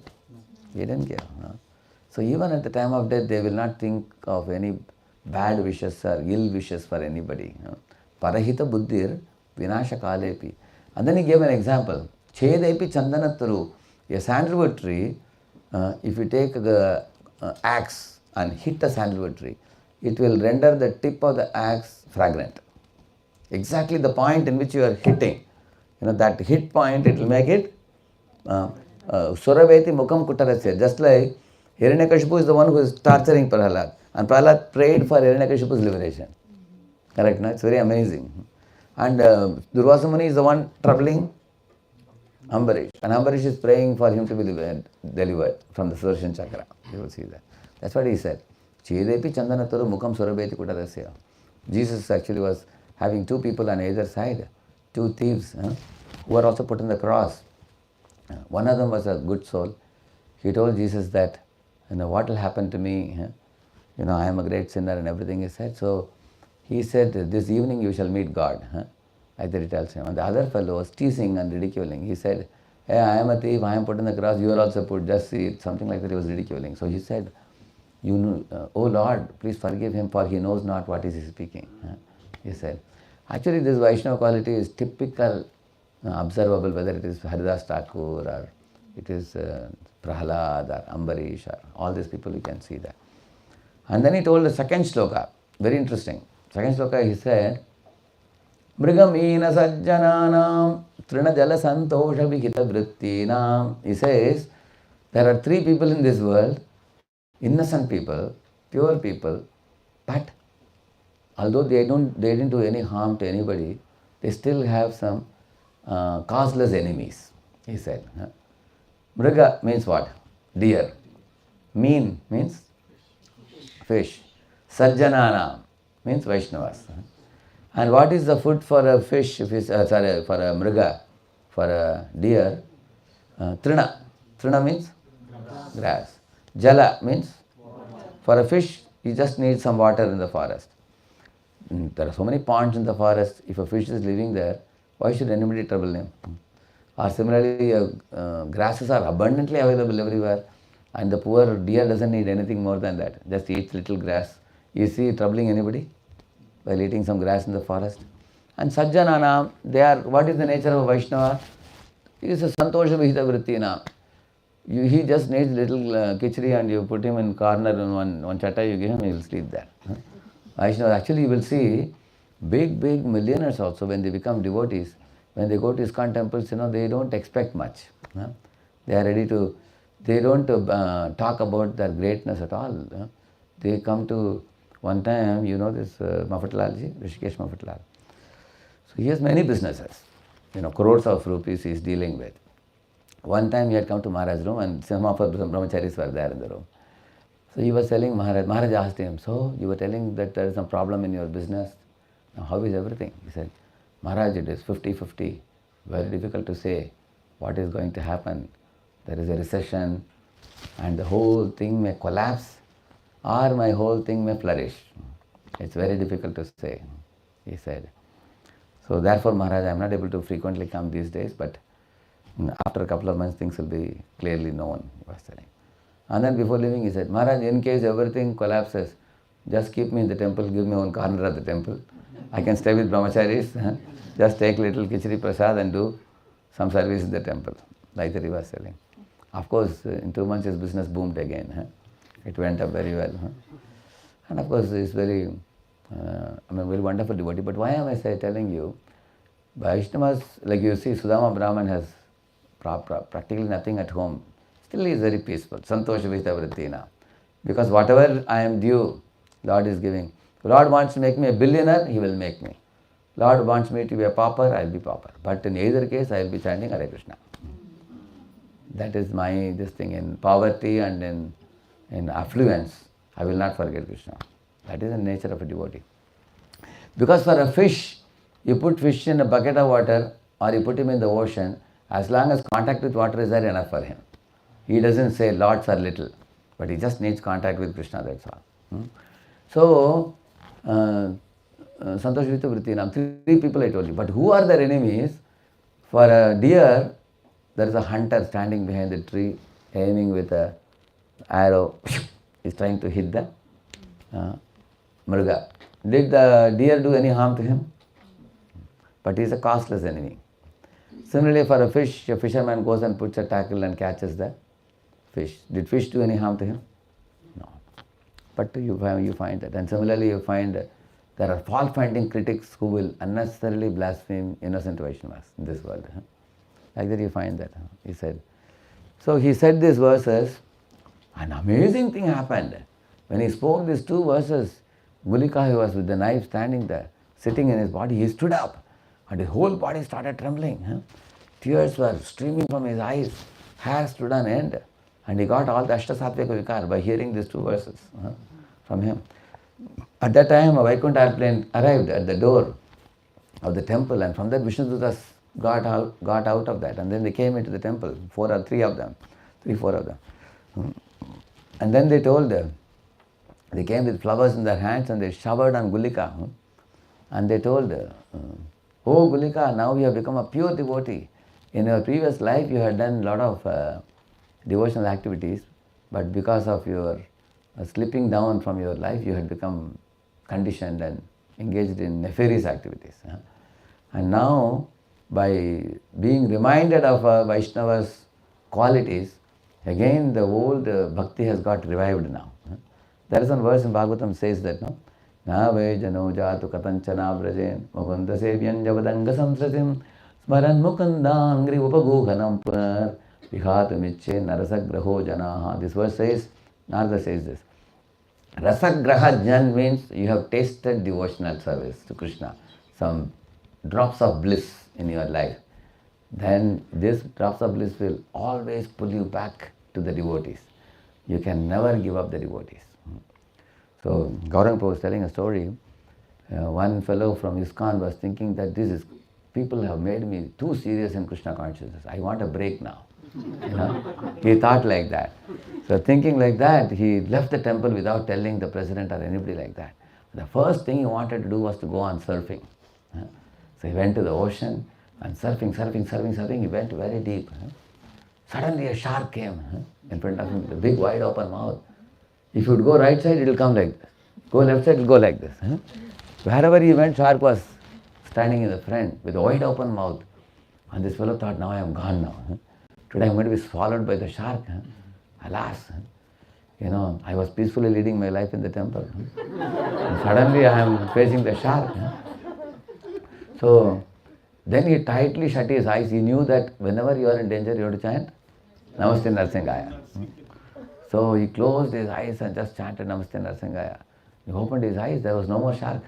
He didn't give. No? So even at the time of death, they will not think of any bad wishes or ill wishes for anybody. No? Parahita buddhir vinasha kalepi. And then he gave an example. Chedepi chandanataru. A sandalwood tree, if you take the axe and hit the sandalwood tree, it will render the tip of the axe fragrant. Exactly the point in which you are hitting, that hit point, it will make it Suraveti Mukam Kutarasya. Just like Hiranyakashipu is the one who is torturing Prahlad, and Prahlad prayed for Hiranyakashipu's liberation. Correct, no? It's very amazing. And Durvasa Muni is the one troubling Ambarish, and Ambarish is praying for him to be delivered from the Sudarshan Chakra. You will see that. That's what he said. Chedepi Chandanataru Mukam Surabeti Kutarasya. Jesus actually was having two people on either side, two thieves, who were also put on the cross. One of them was a good soul. He told Jesus that, what will happen to me? I am a great sinner and everything, he said. So he said, this evening you shall meet God. Either he tells him. And the other fellow was teasing and ridiculing. He said, hey, I am a thief, I am put on the cross, you are also put, just see it. Something like that he was ridiculing. So he said, oh Lord, please forgive him, for he knows not what is he speaking. He said. Actually, this Vaishnava quality is typical, observable, whether it is Haridas Thakur or it is Prahlad or Ambarish or all these people, you can see that. And then he told the second sloka, very interesting. Second sloka, he said, Mrigamina sajjananam trina jala santosha vihita vrittinam. He says, there are three people in this world, innocent people, pure people, but although they didn't do any harm to anybody, they still have some causeless enemies, he said. Mriga means what? Deer. Meen means fish. Sajjanana means Vaishnavas. And what is the food for a fish, for a mriga, for a deer? Trina. Trina means grass. Jala means for a fish, you just need some water in the forest. There are so many ponds in the forest. If a fish is living there, why should anybody trouble him? Or similarly, grasses are abundantly available everywhere, and the poor deer doesn't need anything more than that. Just eats little grass. Is he troubling anybody while eating some grass in the forest? And Sajjanana, what is the nature of a Vaishnava? He is a Santosha Vihita Vrittina. He just needs little khichdi and you put him in corner in one chatta, you give him, he will sleep there. Vaishnava, actually you will see big millionaires also, when they become devotees, when they go to ISKCON temples, they don't expect much. They are ready to, they don't talk about their greatness at all. They come to, one time, this Mafatlalji, Rishikesh Mafatlal. So he has many businesses, crores of rupees he is dealing with. One time he had come to Maharaj's room and some of our brahmacharis were there in the room. So he was telling Maharaj, Maharaj asked him, so you were telling that there is some problem in your business. Now how is everything? He said, Maharaj, it is 50-50. Very difficult to say what is going to happen. There is a recession and the whole thing may collapse or my whole thing may flourish. It's very difficult to say, he said. So therefore, Maharaj, I am not able to frequently come these days, but after a couple of months things will be clearly known, he was telling. And then before leaving he said, Maharaj, in case everything collapses, just keep me in the temple, give me one corner of the temple. I can stay with brahmacharis, just take little khichdi prasad and do some service in the temple, like that he was telling. Of course, in 2 months his business boomed again. It went up very well. And of course, he's very wonderful devotee. But why am I telling you? Vaishnavas, like you see, Sudama Brahman has practically nothing at home. Still he is very peaceful. Santosha Vihita Vrittina. Because whatever I am due, Lord is giving. Lord wants to make me a billionaire, he will make me. Lord wants me to be a pauper, I will be pauper. But in either case, I will be chanting Hare Krishna. That is my this thing. In poverty and in affluence, I will not forget Krishna. That is the nature of a devotee. Because for a fish, you put fish in a bucket of water or you put him in the ocean, as long as contact with water is there, enough for him. He doesn't say lots or little, but he just needs contact with Krishna, that's all. So, Santosh Vihita Vrittinam, 3 people I told you. But who are their enemies? For a deer, there is a hunter standing behind the tree, aiming with an arrow. He's trying to hit the mriga. Did the deer do any harm to him? But he is a costless enemy. Similarly, for a fish, a fisherman goes and puts a tackle and catches the fish. Did fish do any harm to him? No. But you find that. And similarly, you find there are fault-finding critics who will unnecessarily blaspheme innocent Vaishnavas in this world. Like that you find that. He said. So he said these verses. An amazing thing happened. When he spoke these two verses, Gulika, who was with the knife standing there, sitting in his body, he stood up and his whole body started trembling. Tears were streaming from his eyes, hair stood on end, and he got all the Ashtasattvika Vikar by hearing these two verses from him. At that time, a Vaikuntha airplane arrived at the door of the temple, and from that Vishnudutas got out of that, and then they came into the temple, 4 or 3 of them, 3-4 of them. And then they told them, they came with flowers in their hands and they showered on Gulika. And they told, oh Gulika, now you have become a pure devotee. In your previous life you had done a lot of devotional activities, but because of your slipping down from your life, you had become conditioned and engaged in nefarious activities. And now, by being reminded of Vaishnava's qualities, again the old bhakti has got revived now. There is one verse in Bhagavatam says that, no? Na ve jano jatu katanchana vrajen mukunda sevyan javadanga samsratim smaran mukundangri upaguhanam punar vihatumiche narasagraho janaha. This verse says, Narada says this. Rasagraha jan means you have tasted devotional service to Krishna, some drops of bliss in your life. Then these drops of bliss will always pull you back to the devotees. You can never give up the devotees. So Gauranga Prabhu was telling a story. One fellow from ISKCON was thinking that people have made me too serious in Krishna consciousness. I want a break now. He thought like that. So thinking like that, he left the temple without telling the president or anybody like that. The first thing he wanted to do was to go on surfing. So he went to the ocean and surfing, he went very deep. Suddenly a shark came in front of him with a big wide open mouth. If you would go right side, it will come like this. Go left side, it will go like this. Wherever he went, shark was standing in the front with a wide open mouth. And this fellow thought, now I am gone now. Today I am going to be swallowed by the shark. Alas, I was peacefully leading my life in the temple. And suddenly I am facing the shark. So then he tightly shut his eyes. He knew that whenever you are in danger, you have to chant Namaste Narsingaya. So he closed his eyes and just chanted Namaste Narsingaya. He opened his eyes, there was no more shark.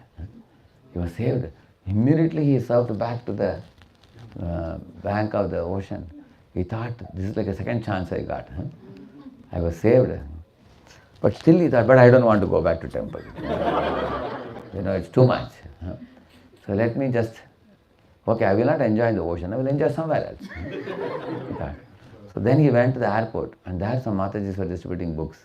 He was saved. Immediately he surfed back to the bank of the ocean. He thought, this is like a second chance I got. I was saved. But still he thought, but I don't want to go back to temple. It's too much. So let me just, I will not enjoy the ocean, I will enjoy somewhere else. He thought. So then he went to the airport, and there some Matajis were distributing books.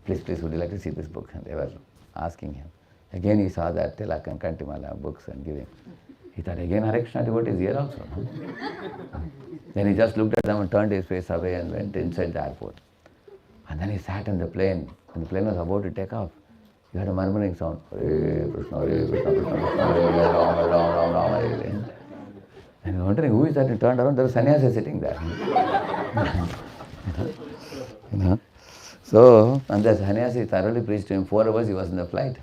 Please, would you like to see this book? And they were asking him. Again he saw that Tilak and Kantimala books and giving. He thought, again Hare Krishna devotee is here also. Then he just looked at them and turned his face away and went inside the airport. And then he sat in the plane. When the plane was about to take off, he heard a murmuring sound. Hare Krishna, Hare Krishna, Krishna Krishna, Hare Rama, Rama, Rama, Hare Hare. And he was wondering, who is that? He turned around, there was sannyasi sitting there. So, and the sannyasi thoroughly preached to him. 4 hours he was in the flight.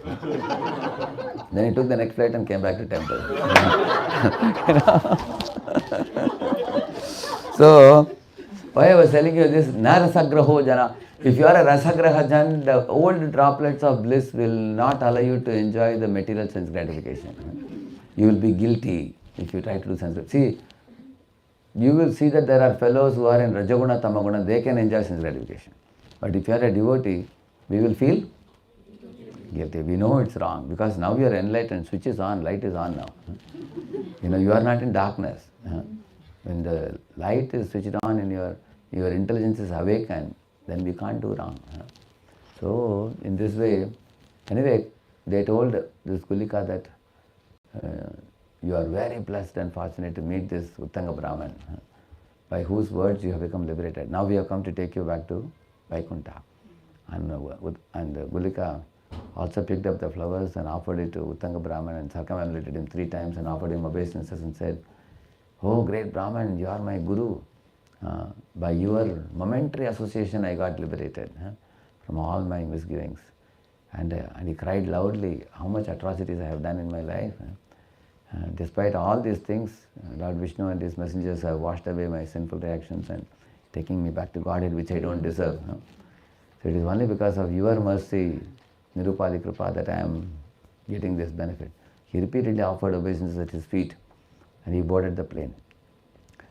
Then he took the next flight and came back to temple. So, why I was telling you this, na rasagraho jana. If you are a rasagraha jan, the old droplets of bliss will not allow you to enjoy the material sense gratification. You will be guilty if you try to do sense gratification. See, you will see that there are fellows who are in Rajaguna, Tamaguna, they can enjoy sense gratification. But if you are a devotee, we will feel guilty. We know it's wrong because now you are enlightened, switch is on, light is on now. You are not in darkness. When the light is switched on and your intelligence is awakened, then we can't do wrong. So, in this way, anyway, they told this Gulika that you are very blessed and fortunate to meet this Uttanga Brahman, by whose words you have become liberated. Now we have come to take you back to Vaikuntha. And Gulika also picked up the flowers and offered it to Uttanga Brahman and circumambulated him 3 times and offered him obeisances and said, "Oh, great Brahman, you are my Guru. By your momentary association, I got liberated from all my misgivings." And he cried loudly, "How much atrocities I have done in my life. Despite all these things, Lord Vishnu and his messengers have washed away my sinful reactions and taking me back to Godhead, which I don't deserve. So it is only because of your mercy, Nirupadi Kripa, that I am getting this benefit." He repeatedly offered obeisances at his feet, and he boarded the plane.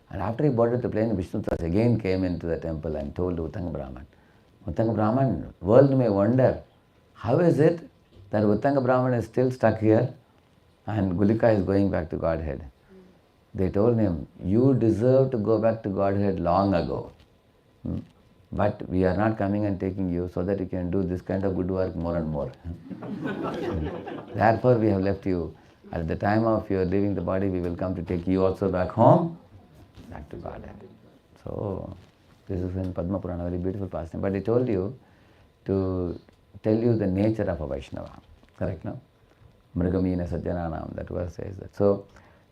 And after he boarded the plane, Vishnu again came into the temple and told Uttanga Brahman, "Uttanga Brahman, world may wonder, how is it that Uttanga Brahman is still stuck here and Gulika is going back to Godhead?" They told him, "You deserve to go back to Godhead long ago. But we are not coming and taking you so that you can do this kind of good work more and more. Therefore we have left you. At the time of your leaving the body, we will come to take you also back home, back to Godhead." So this is in Padma Purana, very beautiful pastime. But I told you to tell you the nature of a Vaishnava. Correct, no? Mrigamina Satyananam, that verse says that. So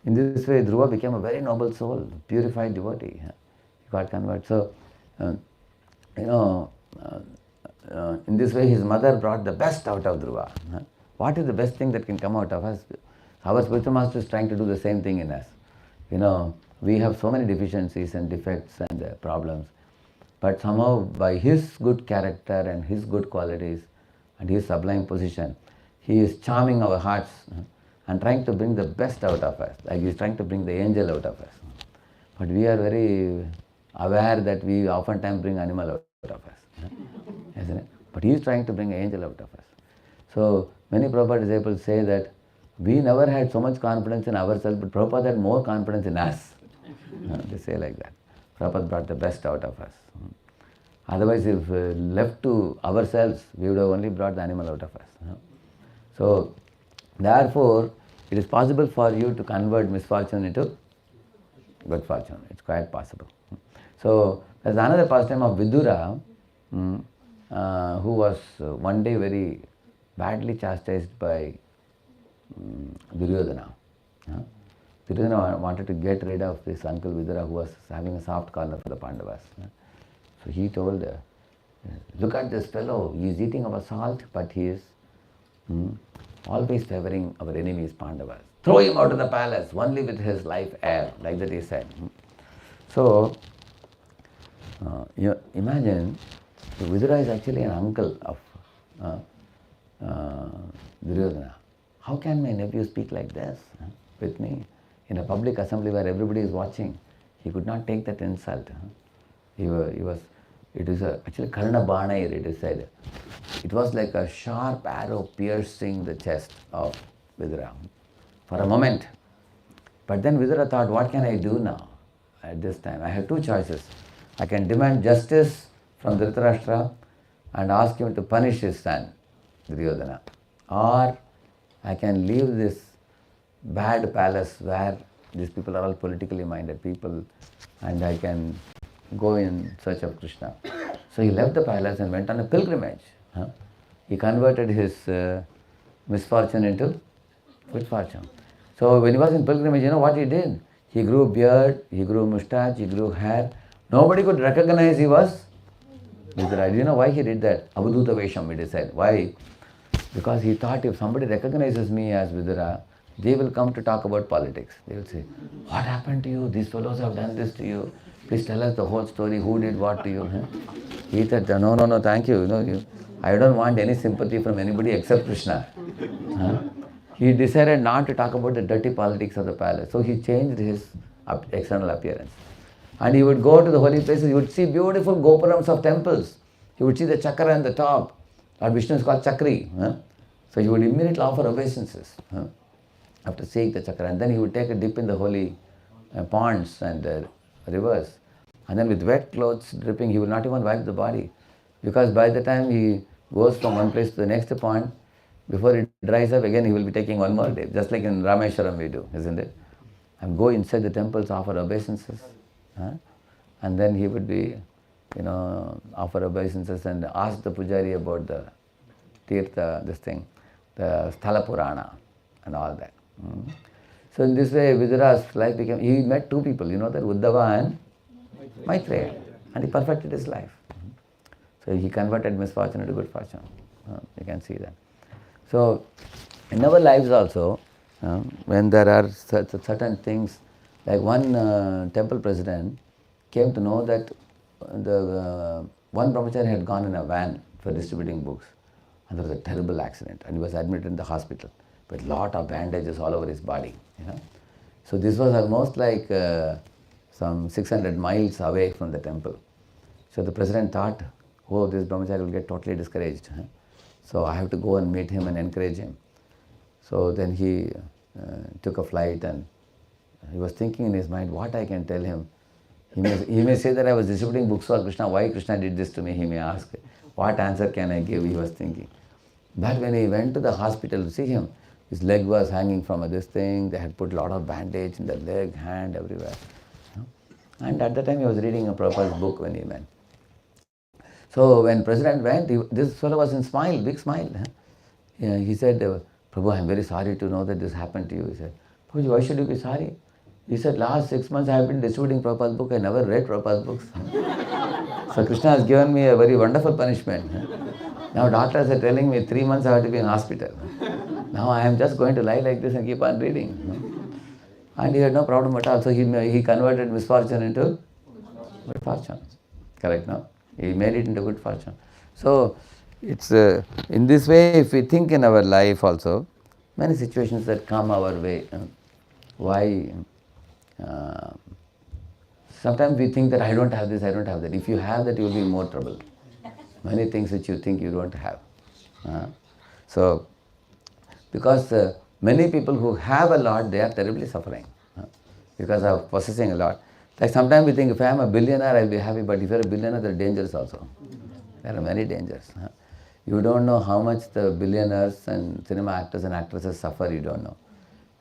in this way, Dhruva became a very noble soul, purified devotee. He got converted. So, in this way, his mother brought the best out of Dhruva. What is the best thing that can come out of us? Our spiritual master is trying to do the same thing in us. We have so many deficiencies and defects and problems. But somehow, by his good character and his good qualities and his sublime position, he is charming our hearts and trying to bring the best out of us, like he is trying to bring the angel out of us. But we are very aware that we oftentimes bring animal out of us, isn't it? But he is trying to bring an angel out of us. So many Prabhupada disciples say that we never had so much confidence in ourselves, but Prabhupada had more confidence in us. They say like that. Prabhupada brought the best out of us. Otherwise, if left to ourselves, we would have only brought the animal out of us. So, therefore, it is possible for you to convert misfortune into good fortune. It's quite possible. So, there's another pastime of Vidura, who was one day very badly chastised by Duryodhana. Duryodhana wanted to get rid of this uncle Vidura who was having a soft corner for the Pandavas. So he told, "Look at this fellow, he is eating our salt, but he is always favoring our enemies, Pandavas. Throw him out of the palace, only with his life heir," like that he said. So, you imagine, Vidura is actually an uncle of Duryodhana. How can my nephew speak like this with me in a public assembly where everybody is watching? He could not take that insult. It is actually Karna Banair, it is said. It was like a sharp arrow piercing the chest of Vidura for a moment. But then Vidura thought, what can I do now at this time? I have two choices. I can demand justice from Dhritarashtra and ask him to punish his son, Duryodhana. Or I can leave this bad palace where these people are all politically minded people and I can go in search of Krishna. So he left the palace and went on a pilgrimage. He converted his misfortune into good fortune. So when he was in pilgrimage, you know what he did? He grew beard, he grew moustache, he grew hair. Nobody could recognize he was Vidura. Do you know why he did that? Avadhuta Vesham, it is said. Why? Because he thought if somebody recognizes me as Vidura, they will come to talk about politics. They will say, what happened to you? These fellows have done this to you. Please tell us the whole story. Who did what to you? He said, no, thank you. I don't want any sympathy from anybody except Krishna. He decided not to talk about the dirty politics of the palace. So he changed his external appearance. And he would go to the holy places. He would see beautiful gopurams of temples. He would see the chakra on the top. Lord Vishnu is called Chakri. So he would immediately offer obeisances after seeing the chakra. And then he would take a dip in the holy ponds and rivers. And then with wet clothes dripping, he will not even wipe the body. Because by the time he goes from one place to the next pond, before it dries up again, he will be taking one more dip. Just like in Rameshwaram we do, isn't it? And go inside the temples, offer obeisances. And then he would be, offer obeisances and ask the pujari about the Tirtha, the Sthala Purana and all that. So in this way, Vidura's life became, he met two people, you know that, Uddhava and Maitreya, and he perfected his life. So he converted misfortune into good fortune. You can see that. So in our lives also, when there are certain things, like one temple president came to know that the one brahmachari had gone in a van for distributing books, and there was a terrible accident, and he was admitted in the hospital with lot of bandages all over his body. So this was almost like some 600 miles away from the temple. So the president thought, oh, this brahmachari will get totally discouraged. So I have to go and meet him and encourage him. So then he took a flight, and he was thinking in his mind, what I can tell him. He may say that I was distributing books for Krishna. Why Krishna did this to me? He may ask. What answer can I give? He was thinking. But when he went to the hospital to see him, his leg was hanging from this thing. They had put a lot of bandage in the leg, hand, everywhere. And at that time he was reading a Prabhupada's book when he went. So when President went, this fellow was in smile, big smile. He said, Prabhu, I am very sorry to know that this happened to you. He said, Prabhuji, why should you be sorry? He said, last 6 months I have been distributing Prabhupada's book. I never read Prabhupada's books. So Krishna has given me a very wonderful punishment. Now doctors are telling me 3 months I have to be in hospital. Now I am just going to lie like this and keep on reading. And he had no problem at all. So he converted misfortune into good fortune. Correct, no? He made it into good fortune. So it's in this way, if we think in our life also, many situations that come our way, why sometimes we think that I don't have this, I don't have that. If you have that, you will be in more trouble. Many things which you think you don't have. So, because many people who have a lot, they are terribly suffering because of possessing a lot. Like sometimes we think, if I am a billionaire, I will be happy, but if you are a billionaire, there are dangers also. There are many dangers. You don't know how much the billionaires and cinema actors and actresses suffer, you don't know.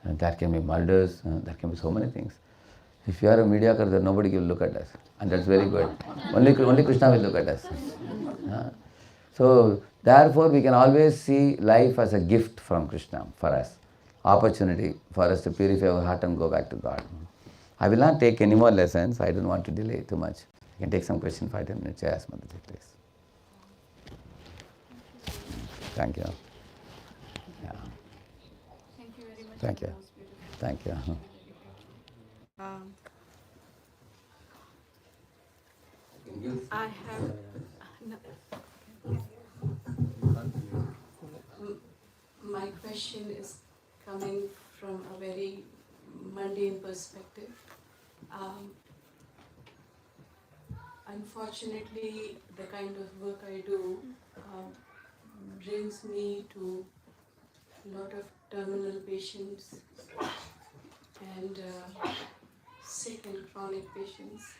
And there can be murders, there can be so many things. If you are a mediocre, then nobody will look at us. And that's very good. Only Krishna will look at us. So, therefore, we can always see life as a gift from Krishna for us. Opportunity for us to purify our heart and go back to God. I will not take any more lessons. I don't want to delay too much. I can take some question, 5-10 minutes. Yes, Mataji, please. Thank you. Yeah. Thank you very much. Thank you. Thank you. I have my question is coming from a very mundane perspective. Unfortunately, the kind of work I do brings me to a lot of terminal patients and sick and chronic patients,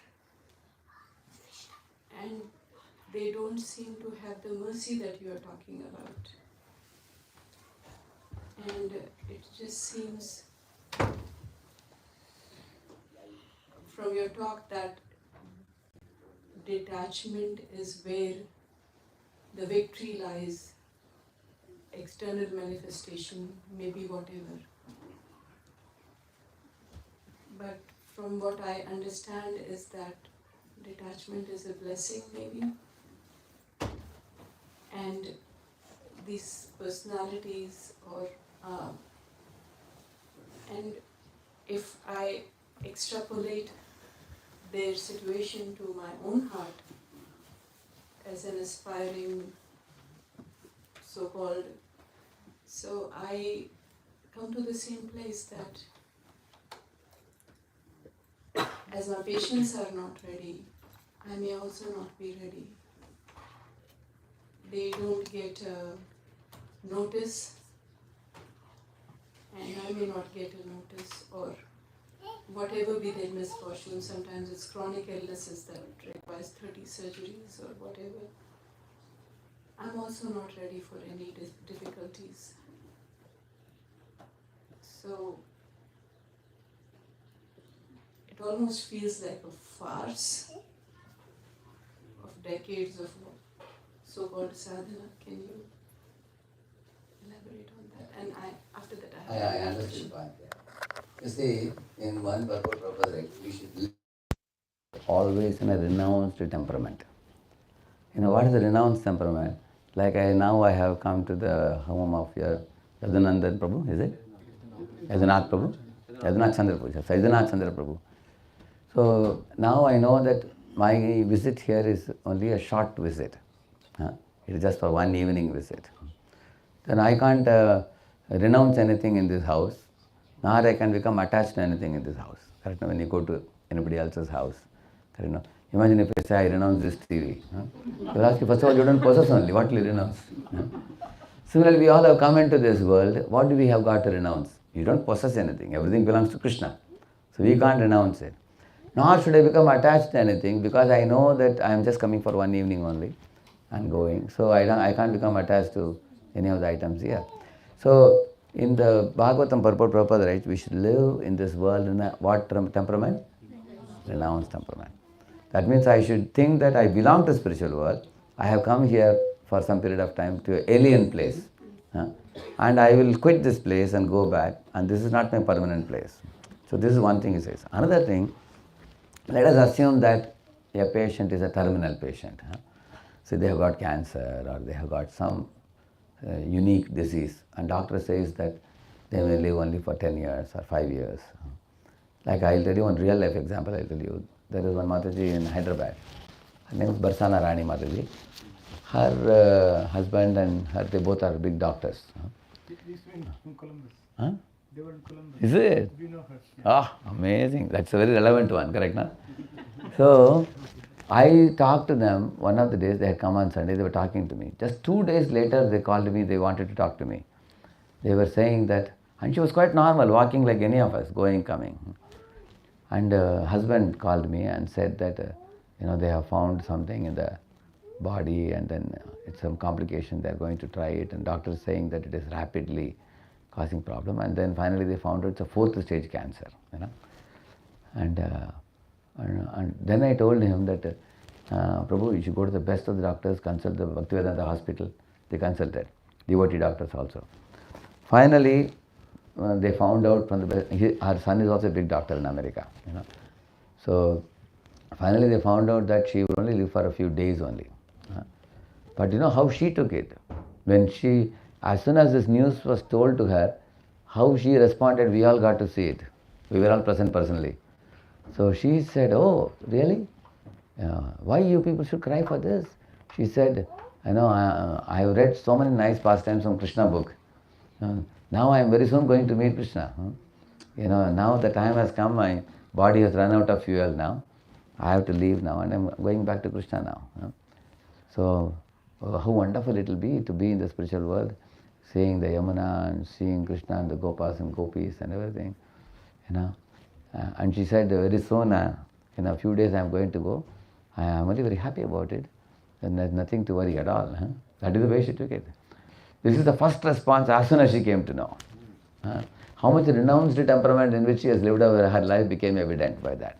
and they don't seem to have the mercy that you are talking about. And it just seems from your talk that detachment is where the victory lies, external manifestation, maybe whatever. But from what I understand is that detachment is a blessing maybe, and these personalities and if I extrapolate their situation to my own heart as an aspiring so-called, so I come to the same place that as my patients are not ready, I may also not be ready. They don't get a notice, and I may not get a notice, or whatever be their misfortune. Sometimes it's chronic illnesses that requires 30 surgeries or whatever. I'm also not ready for any difficulties. So it almost feels like a farce of decades of so-called sadhana. Can you elaborate on that? And after that I have I understood. You see, in one purpose, we should live always in a renounced temperament. What is a renounced temperament? Like now I have come to the home of your Yadunandan Prabhu, is it? Yadunath Prabhu? Yadunath Chandra Prabhu. Yadunath Chandra Prabhu. So now I know that my visit here is only a short visit. It is just for one evening visit. Then I can't renounce anything in this house, nor I can become attached to anything in this house. Correct? When you go to anybody else's house, correct? Imagine if I say I renounce this TV. They'll ask you, first of all, you don't possess only. What will you renounce? Similarly, we all have come into this world. What do we have got to renounce? You don't possess anything. Everything belongs to Krishna. So we can't renounce it. Nor should I become attached to anything because I know that I am just coming for one evening only and going. So I can't become attached to any of the items here. So in the Bhagavatam purport, right, we should live in this world in a what temperament? Renounced temperament. That means I should think that I belong to spiritual world. I have come here for some period of time to an alien place. And I will quit this place and go back. And this is not my permanent place. So this is one thing he says. Another thing, let us assume that a patient is a terminal patient. So they have got cancer or they have got some unique disease. And doctor says that they may live only for 10 years or 5 years. Like I'll tell you one real life example, I'll tell you. There is one Mataji in Hyderabad. Her name is Barsana Rani Mataji. Her husband and her, they both are big doctors. These were in Columbus. Huh? They were in Columbus. Is it? We know her. Yeah. Ah, amazing. That's a very relevant one, correct, na? So, I talked to them one of the days, they had come on Sunday, they were talking to me. Just 2 days later, they called me, they wanted to talk to me. They were saying that, and she was quite normal, walking like any of us, going, coming. And husband called me and said that, they have found something in the body and then it's some complication, they're going to try it. And doctor is saying that it is rapidly causing problem. And then finally they found out it's a 4th stage cancer, And then I told him that, Prabhu, you should go to the best of the doctors, consult the Bhaktivedanta hospital. They consulted, devotee doctors also. Finally, they found out from her son is also a big doctor in America, So finally they found out that she would only live for a few days only. But you know how she took it? When as soon as this news was told to her, how she responded, we all got to see it. We were all present personally. So she said, oh, really? Why you people should cry for this? She said, I have read so many nice pastimes from Krishna book. Now I am very soon going to meet Krishna. Now the time has come, my body has run out of fuel now. I have to leave now and I am going back to Krishna now. So how wonderful it will be to be in the spiritual world, seeing the Yamuna and seeing Krishna and the Gopas and Gopis and everything. And she said, very soon, in a few days I am going to go. I am very, very happy about it. And there's nothing to worry at all. That is the way she took it. This is the first response as soon as she came to know. How much renounced temperament in which she has lived over her life became evident by that.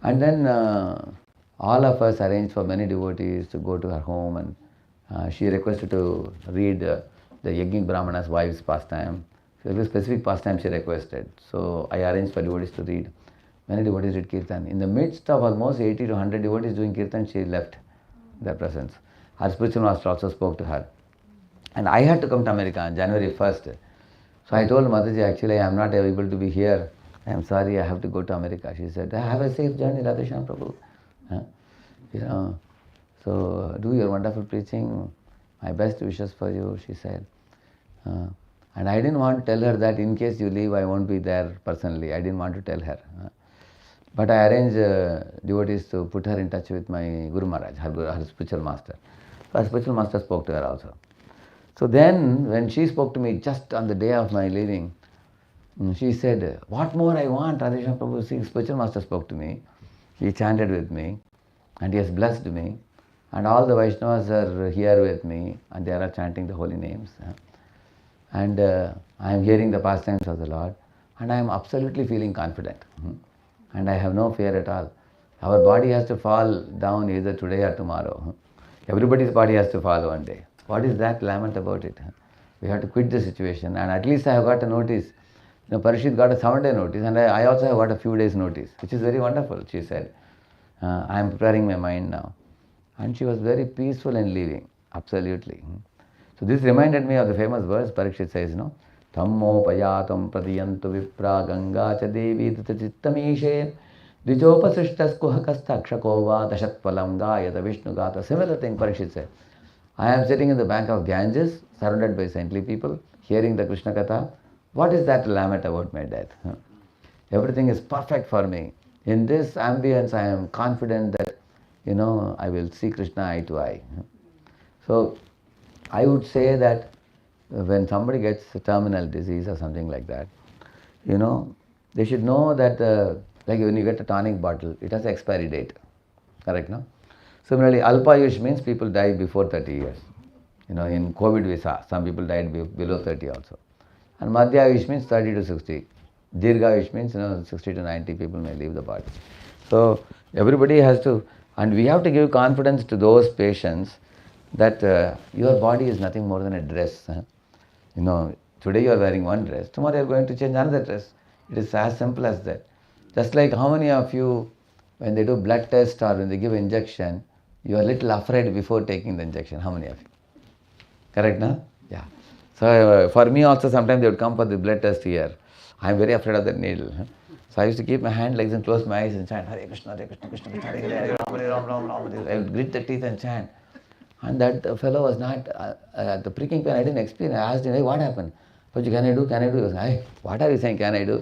And then all of us arranged for many devotees to go to her home and she requested to read the Yajnik Brahmana's wife's pastime. So it was a specific pastime she requested. So I arranged for devotees to read. Many devotees did kirtan. In the midst of almost 80 to 100 devotees doing kirtan, she left their presence. Her spiritual master also spoke to her. And I had to come to America on January 1st. So I told Mataji, actually I am not able to be here. I am sorry, I have to go to America. She said, have a safe journey, Radheshyam Prabhu. So do your wonderful preaching. My best wishes for you, she said. And I didn't want to tell her that in case you leave, I won't be there personally. I didn't want to tell her. But I arranged devotees to put her in touch with my Guru Maharaj, her spiritual master. So her spiritual master spoke to her also. So then, when she spoke to me just on the day of my leaving, she said, what more I want? Radheshyam Prabhu, spiritual master spoke to me. He chanted with me and he has blessed me. And all the Vaishnavas are here with me and they are chanting the holy names. And I am hearing the pastimes of the Lord and I am absolutely feeling confident. And I have no fear at all. Our body has to fall down either today or tomorrow. Everybody's body has to fall one day. What is that lament about it? We have to quit the situation, and at least I have got a notice Parishit got a 7-day notice, and I also have got a few days notice, which is very wonderful, she said. I am preparing my mind now. And she was very peaceful in leaving, absolutely. So this reminded me of the famous verse Parikshit says, Tammo payatam pradiyantu vipra ganga cha devi dutachittameshe dijopasishtas kuhakastha kshakova dashatpalam gayata vishnu gata. Similar thing Parikshit said. I am sitting in the bank of Ganges, surrounded by saintly people, hearing the Krishna Katha. What is that lament about my death? Everything is perfect for me. In this ambience, I am confident that, I will see Krishna eye to eye. So, I would say that when somebody gets a terminal disease or something like that, they should know that, like when you get a tonic bottle, it has an expiry date. Correct, no? Similarly, Alpayush means people die before 30 years. In COVID we saw, some people died below 30 also. And Madhyayush means 30 to 60. Dirghayush means, 60 to 90 people may leave the body. So, everybody has to, and we have to give confidence to those patients that your body is nothing more than a dress. Today you are wearing one dress, tomorrow you are going to change another dress. It is as simple as that. Just like how many of you, when they do blood test or when they give injection, you are a little afraid before taking the injection. How many of you? Correct, no? Yeah. So for me also sometimes they would come for the blood test here. I am very afraid of that needle. So I used to keep my hand like this and close my eyes and chant Hare Krishna, Hare Krishna, Krishna Krishna, Hare Hare, Ram Hare Ram, Ram Ram. I would grit the teeth and chant. And that fellow was not, the pricking pain I didn't experience. I asked him, hey, what happened? Prabhuji, can I do? Can I do? He was like, hey, what are you saying, can I do?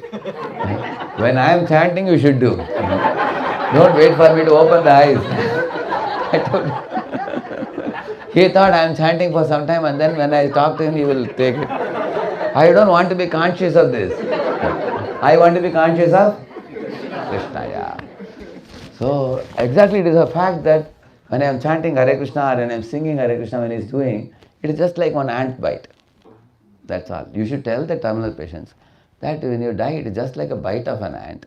When I am chanting, you should do. Don't wait for me to open the eyes. I told him. He thought I am chanting for some time and then when I talk to him, he will take it. I don't want to be conscious of this. I want to be conscious of Krishna, yeah. So, exactly it is a fact that when I am chanting Hare Krishna or when I am singing Hare Krishna when he is doing, it is just like one ant bite. That's all. You should tell the terminal patients that when you die, it is just like a bite of an ant,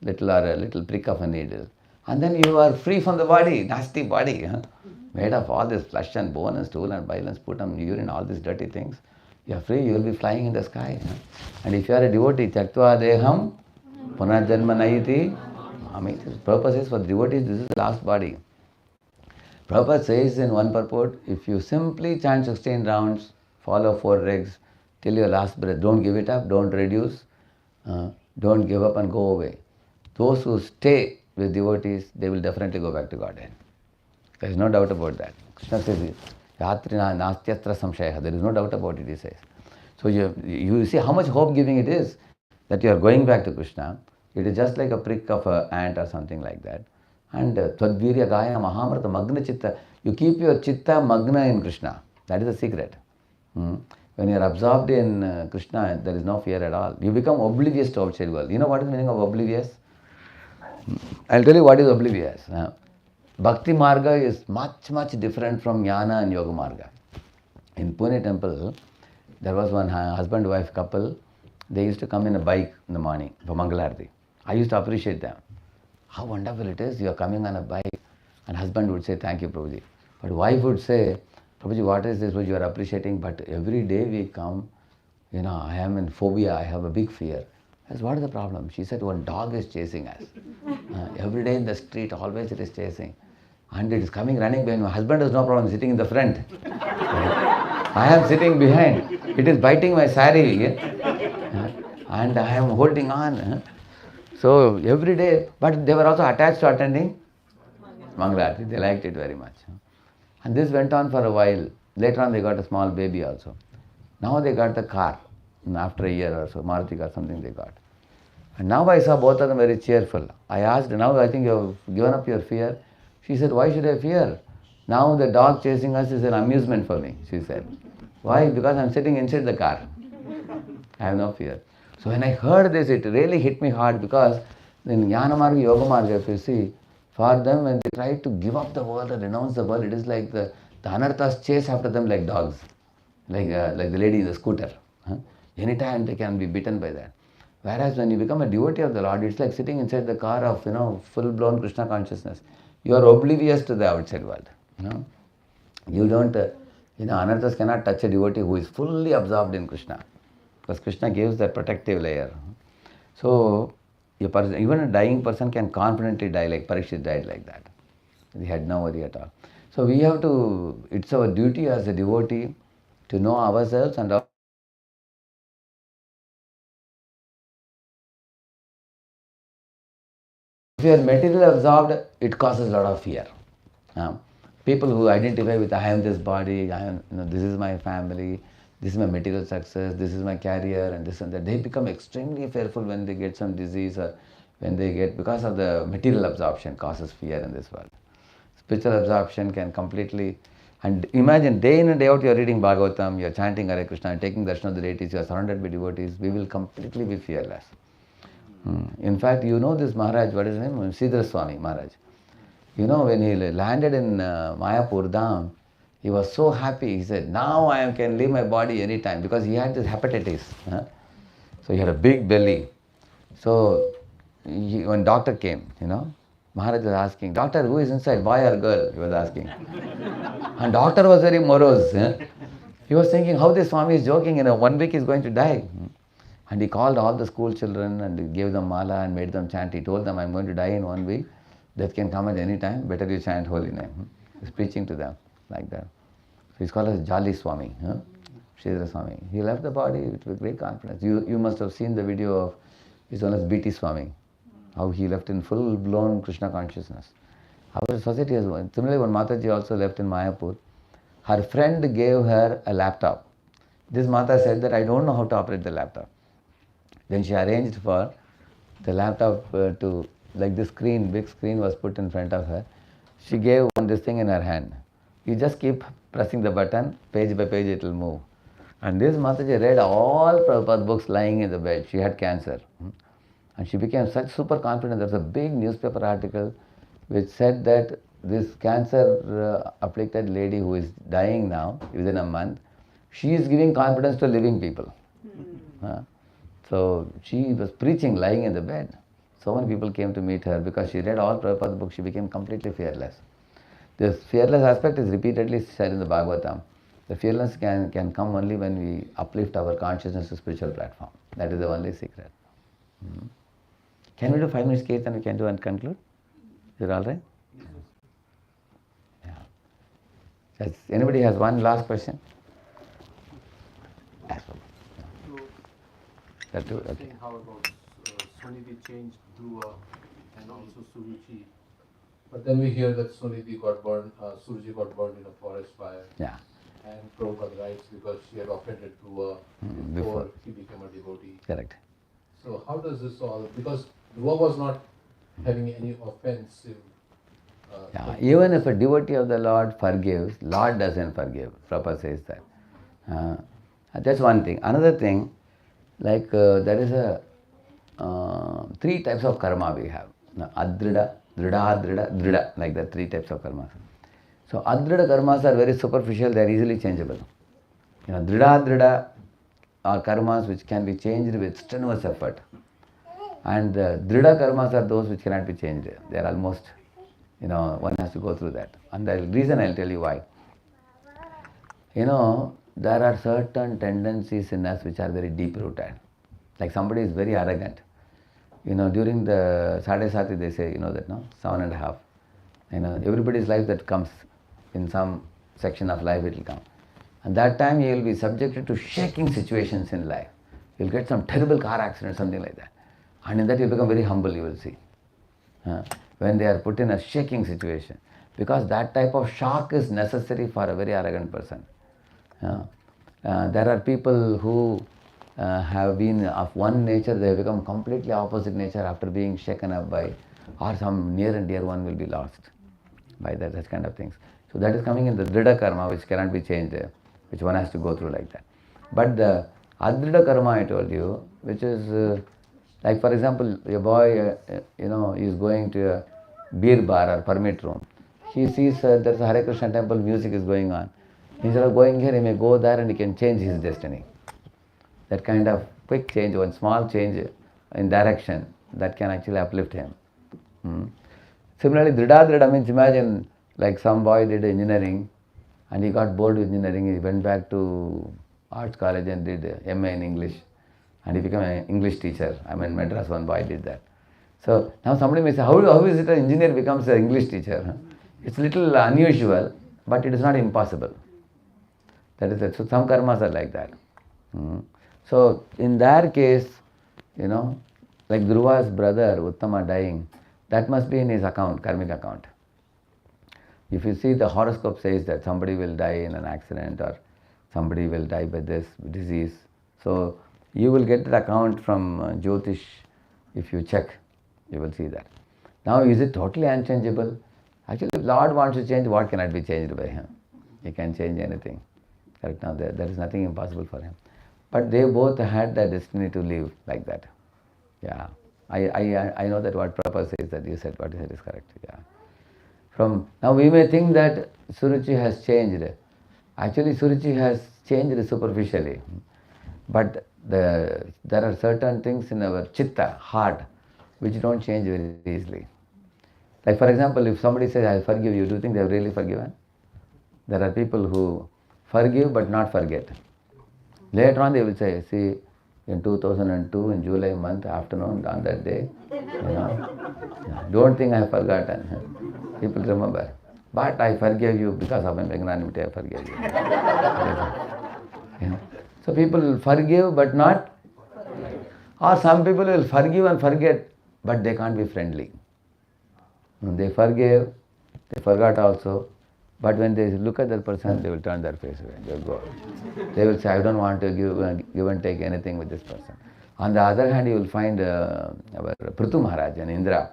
little or a little prick of a needle. And then you are free from the body, nasty body, made of all this flesh and bone and stool and bile and sputum, urine, all these dirty things. You are free, you will be flying in the sky. And if you are a devotee, Tyaktva Deham, Punarjanma Naiti, the purpose is for the devotees, this is the last body. Prabhupada says in one purport, if you simply chant 16 rounds, follow 4 regs till your last breath, don't give it up, don't reduce, don't give up and go away. Those who stay with devotees, they will definitely go back to Godhead. There is no doubt about that. Krishna says, Yatrina nastyatra samshaya. There is no doubt about it, he says. So you see how much hope giving it is that you are going back to Krishna. It is just like a prick of an ant or something like that. And Tadvirya Gaya Mahamrata Magna Chitta. You keep your Chitta Magna in Krishna. That is the secret. When you are absorbed in Krishna, there is no fear at all. You become oblivious to outside world. You know what is the meaning of oblivious? I'll tell you what is oblivious. Bhakti Marga is much, much different from Jnana and Yoga Marga. In Pune temple, there was one husband-wife couple. They used to come in a bike in the morning for Mangalarti. I used to appreciate them. How wonderful it is, you are coming on a bike. And husband would say, thank you, Prabhuji. But wife would say, Prabhuji, what is this which you are appreciating? But every day we come, I am in phobia, I have a big fear. I said, what is the problem? She said, one dog is chasing us. Every day in the street, always it is chasing. And it is coming, running behind. My husband has no problem, sitting in the front. I am sitting behind. It is biting my sari. And I am holding on. So every day, but they were also attached to attending Mangalarti. They liked it very much. And this went on for a while. Later on they got a small baby also. Now they got the car. After a year or so, Maruti car, something they got. And now I saw both of them very cheerful. I asked, now I think you have given up your fear. She said, why should I fear? Now the dog chasing us is an amusement for me, she said. Why? Because I am sitting inside the car. I have no fear. So when I heard this, it really hit me hard because in Jnana Marga, Yoga Marga, if you see, for them when they try to give up the world and renounce the world, it is like the anarthas chase after them like dogs, like the lady in the scooter. Anytime they can be bitten by that. Whereas when you become a devotee of the Lord, it's like sitting inside the car of, full-blown Krishna consciousness. You are oblivious to the outside world. You don't, anarthas cannot touch a devotee who is fully absorbed in Krishna. Because Krishna gives that protective layer. So, even a dying person can confidently die, like Parikshit died like that. He had no worry at all. So we have to, it's our duty as a devotee to know ourselves and if you are material absorbed, it causes a lot of fear. People who identify with I am this body, this is my family, this is my material success, this is my career, and this and that, they become extremely fearful when they get some disease or when they get, because of the material absorption causes fear in this world. Spiritual absorption can completely, and imagine day in and day out you are reading Bhagavatam, you are chanting Hare Krishna, taking darshan of the deities, you are surrounded by devotees, we will completely be fearless. In fact, you know this Maharaj, what is his name? Sridhar Swami Maharaj. You know, when he landed in Mayapur Dham, he was so happy. He said, now I can leave my body anytime, because he had this hepatitis. So he had a big belly. So when doctor came, Maharaj was asking, doctor, who is inside, boy or girl? He was asking. And doctor was very morose. He was thinking, how this Swami is joking, 1 week he is going to die. And he called all the school children and he gave them mala and made them chant. He told them, I'm going to die in 1 week. Death can come at any time. Better you chant holy name. He's preaching to them like that. So he's called as Jolly Swami, Sridhar Swami. He left the body with great confidence. You must have seen the video of, he's known as BT Swami, how he left in full-blown Krishna consciousness. Our society has one. Similarly, when Mataji also left in Mayapur, her friend gave her a laptop. This Mata said that I don't know how to operate the laptop. Then she arranged for the laptop to, like this screen, big screen was put in front of her. She gave this thing in her hand. You just keep pressing the button, page by page it will move. And this Mataji read all Prabhupada books lying in the bed. She had cancer. And she became such super confident. There was a big newspaper article which said that this cancer afflicted lady who is dying now, within a month, she is giving confidence to living people. So she was preaching lying in the bed. So many people came to meet her because she read all Prabhupada's books. She became completely fearless. This fearless aspect is repeatedly said in the Bhagavatam. The fearlessness can come only when we uplift our consciousness to spiritual platform. That is the only secret. Can we do 5 minutes kirtan? We can do and conclude? Is it all right? Yeah. Anybody has one last question? Ask. That too? Okay. How about Sunidhi changed Dhruva and also Suruchi? But then we hear that Sunidhi got burned, Suruchi got burned in a forest fire. Yeah. And Prabhupada writes because she had offended Dhruva before he became a devotee. Correct. So how does this all, because Dhruva was not having any offensive. Even if a devotee of the Lord forgives, Lord doesn't forgive. Prabhupada says that. That's one thing. Another thing, like there is a 3 types of karma we have. Adrida, Drida, Drida, Drida, like that 3 types of karmas. So Adrida karmas are very superficial, they are easily changeable. Drida, Drida are karmas which can be changed with strenuous effort. And Drida karmas are those which cannot be changed. They are almost, one has to go through that. And the reason I'll tell you why. There are certain tendencies in us which are very deep rooted. Like somebody is very arrogant. During the Sadhe Sati they say, that, no? 7.5. Everybody's life that comes in some section of life it will come. And that time you will be subjected to shaking situations in life. You will get some terrible car accident, something like that. And in that you become very humble, you will see. When they are put in a shaking situation. Because that type of shock is necessary for a very arrogant person. There are people who have been of one nature, they have become completely opposite nature after being shaken up by, or some near and dear one will be lost by that, such kind of things. So that is coming in the Drida karma which cannot be changed, which one has to go through like that. But the Adrida karma I told you, which is like for example, a boy, is going to a beer bar or permit room. He sees there's a Hare Krishna temple, music is going on. Instead of going here, he may go there and he can change his destiny. That kind of quick change, one small change in direction, that can actually uplift him. Similarly, Drida means imagine like some boy did engineering and he got bored with engineering, he went back to arts college and did MA in English and he became an English teacher. I mean, Madras, one boy did that. So now somebody may say, how is it an engineer becomes an English teacher? It's a little unusual, but it is not impossible. That is it. So some karmas are like that. So in their case, like Dhruva's brother, Uttama dying, that must be in his account, karmic account. If you see the horoscope says that somebody will die in an accident or somebody will die by this disease, so you will get the account from Jyotish. If you check, you will see that. Now, is it totally unchangeable? Actually, if Lord wants to change, what cannot be changed by him? He can change anything. Correct? Now, there is nothing impossible for him. But they both had the destiny to live like that. Yeah. I know that what Prabhu says, that you said what you said is correct. Yeah. Now we may think that Suruchi has changed. Actually, Suruchi has changed superficially. But there are certain things in our chitta, heart, which don't change very easily. Like for example, if somebody says, I forgive you, do you think they have really forgiven? There are people who forgive but not forget. Later on they will say, see, in 2002, in July month, afternoon, on that day, don't think I have forgotten. People remember. But I forgave you because of my magnanimity, I forgave you. So people will forgive but not, or some people will forgive and forget, but they can't be friendly. They forgave, they forgot also, but when they look at that person, they will turn their face away. They will go. They will say, I don't want to give and take anything with this person. On the other hand, you will find our Prithu Maharaj and Indra.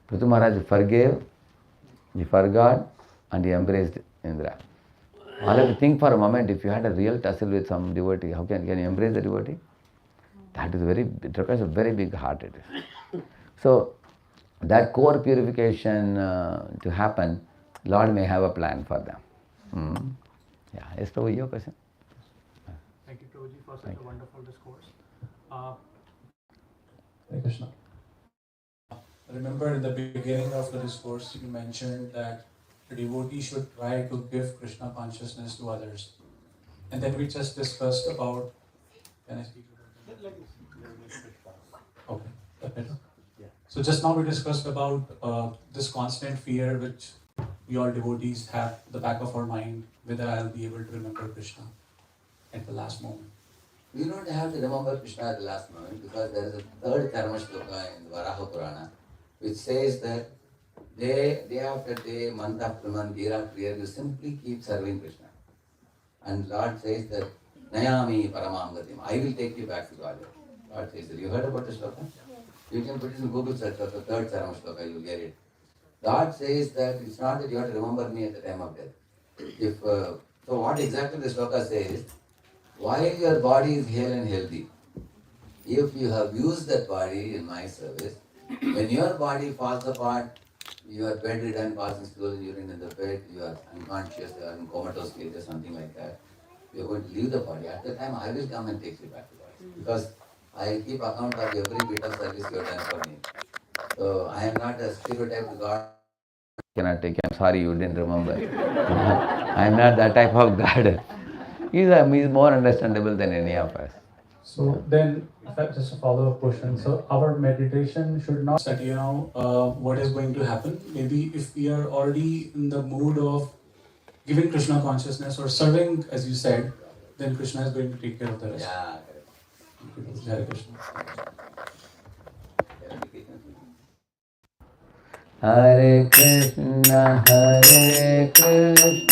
Prithu Maharaj forgave, he forgot, and he embraced Indra. All of you think for a moment, if you had a real tussle with some devotee, how can you embrace the devotee? That is it requires a very big heart. It is. So, that core purification to happen, Lord may have a plan for them. Yeah, yes, Prabhu, your question? Thank you, Prabhuji, for such a wonderful discourse. Hare Krishna. Remember in the beginning of the discourse, you mentioned that the devotee should try to give Krishna consciousness to others. And then we just discussed about, can I speak about that? Okay, that better? Yeah. So just now we discussed about this constant fear which we all devotees have at the back of our mind, whether I'll be able to remember Krishna at the last moment. You don't have to remember Krishna at the last moment, because there is a third karma shloka in the Varaha Purana which says that day after day, month after month, year after year, you simply keep serving Krishna. And Lord says that, Nayami Paramam Gatim, I will take you back to God. Lord says that. You heard about the shloka? You can put it in Google search of the third karma shloka, you will get it. God says that it's not that you have to remember me at the time of death. So what exactly the shloka says, while your body is hale and healthy, if you have used that body in my service, when your body falls apart, you are bedridden, passing stool and urine in the bed, you are unconscious, you are in comatose state or something like that, you are going to leave the body. At that time, I will come and take you back to body. Because I keep account of every bit of service you have done for me. So I am not a stereotyped God. Cannot take. I'm sorry you didn't remember. I'm not that type of God. He's more understandable than any of us. So then, just a follow-up question. So our meditation should not that what is going to happen. Maybe if we are already in the mood of giving Krishna consciousness or serving, as you said, then Krishna is going to take care of the rest. Yeah, correct. Hare Krishna. Hare Krishna, Hare Krishna.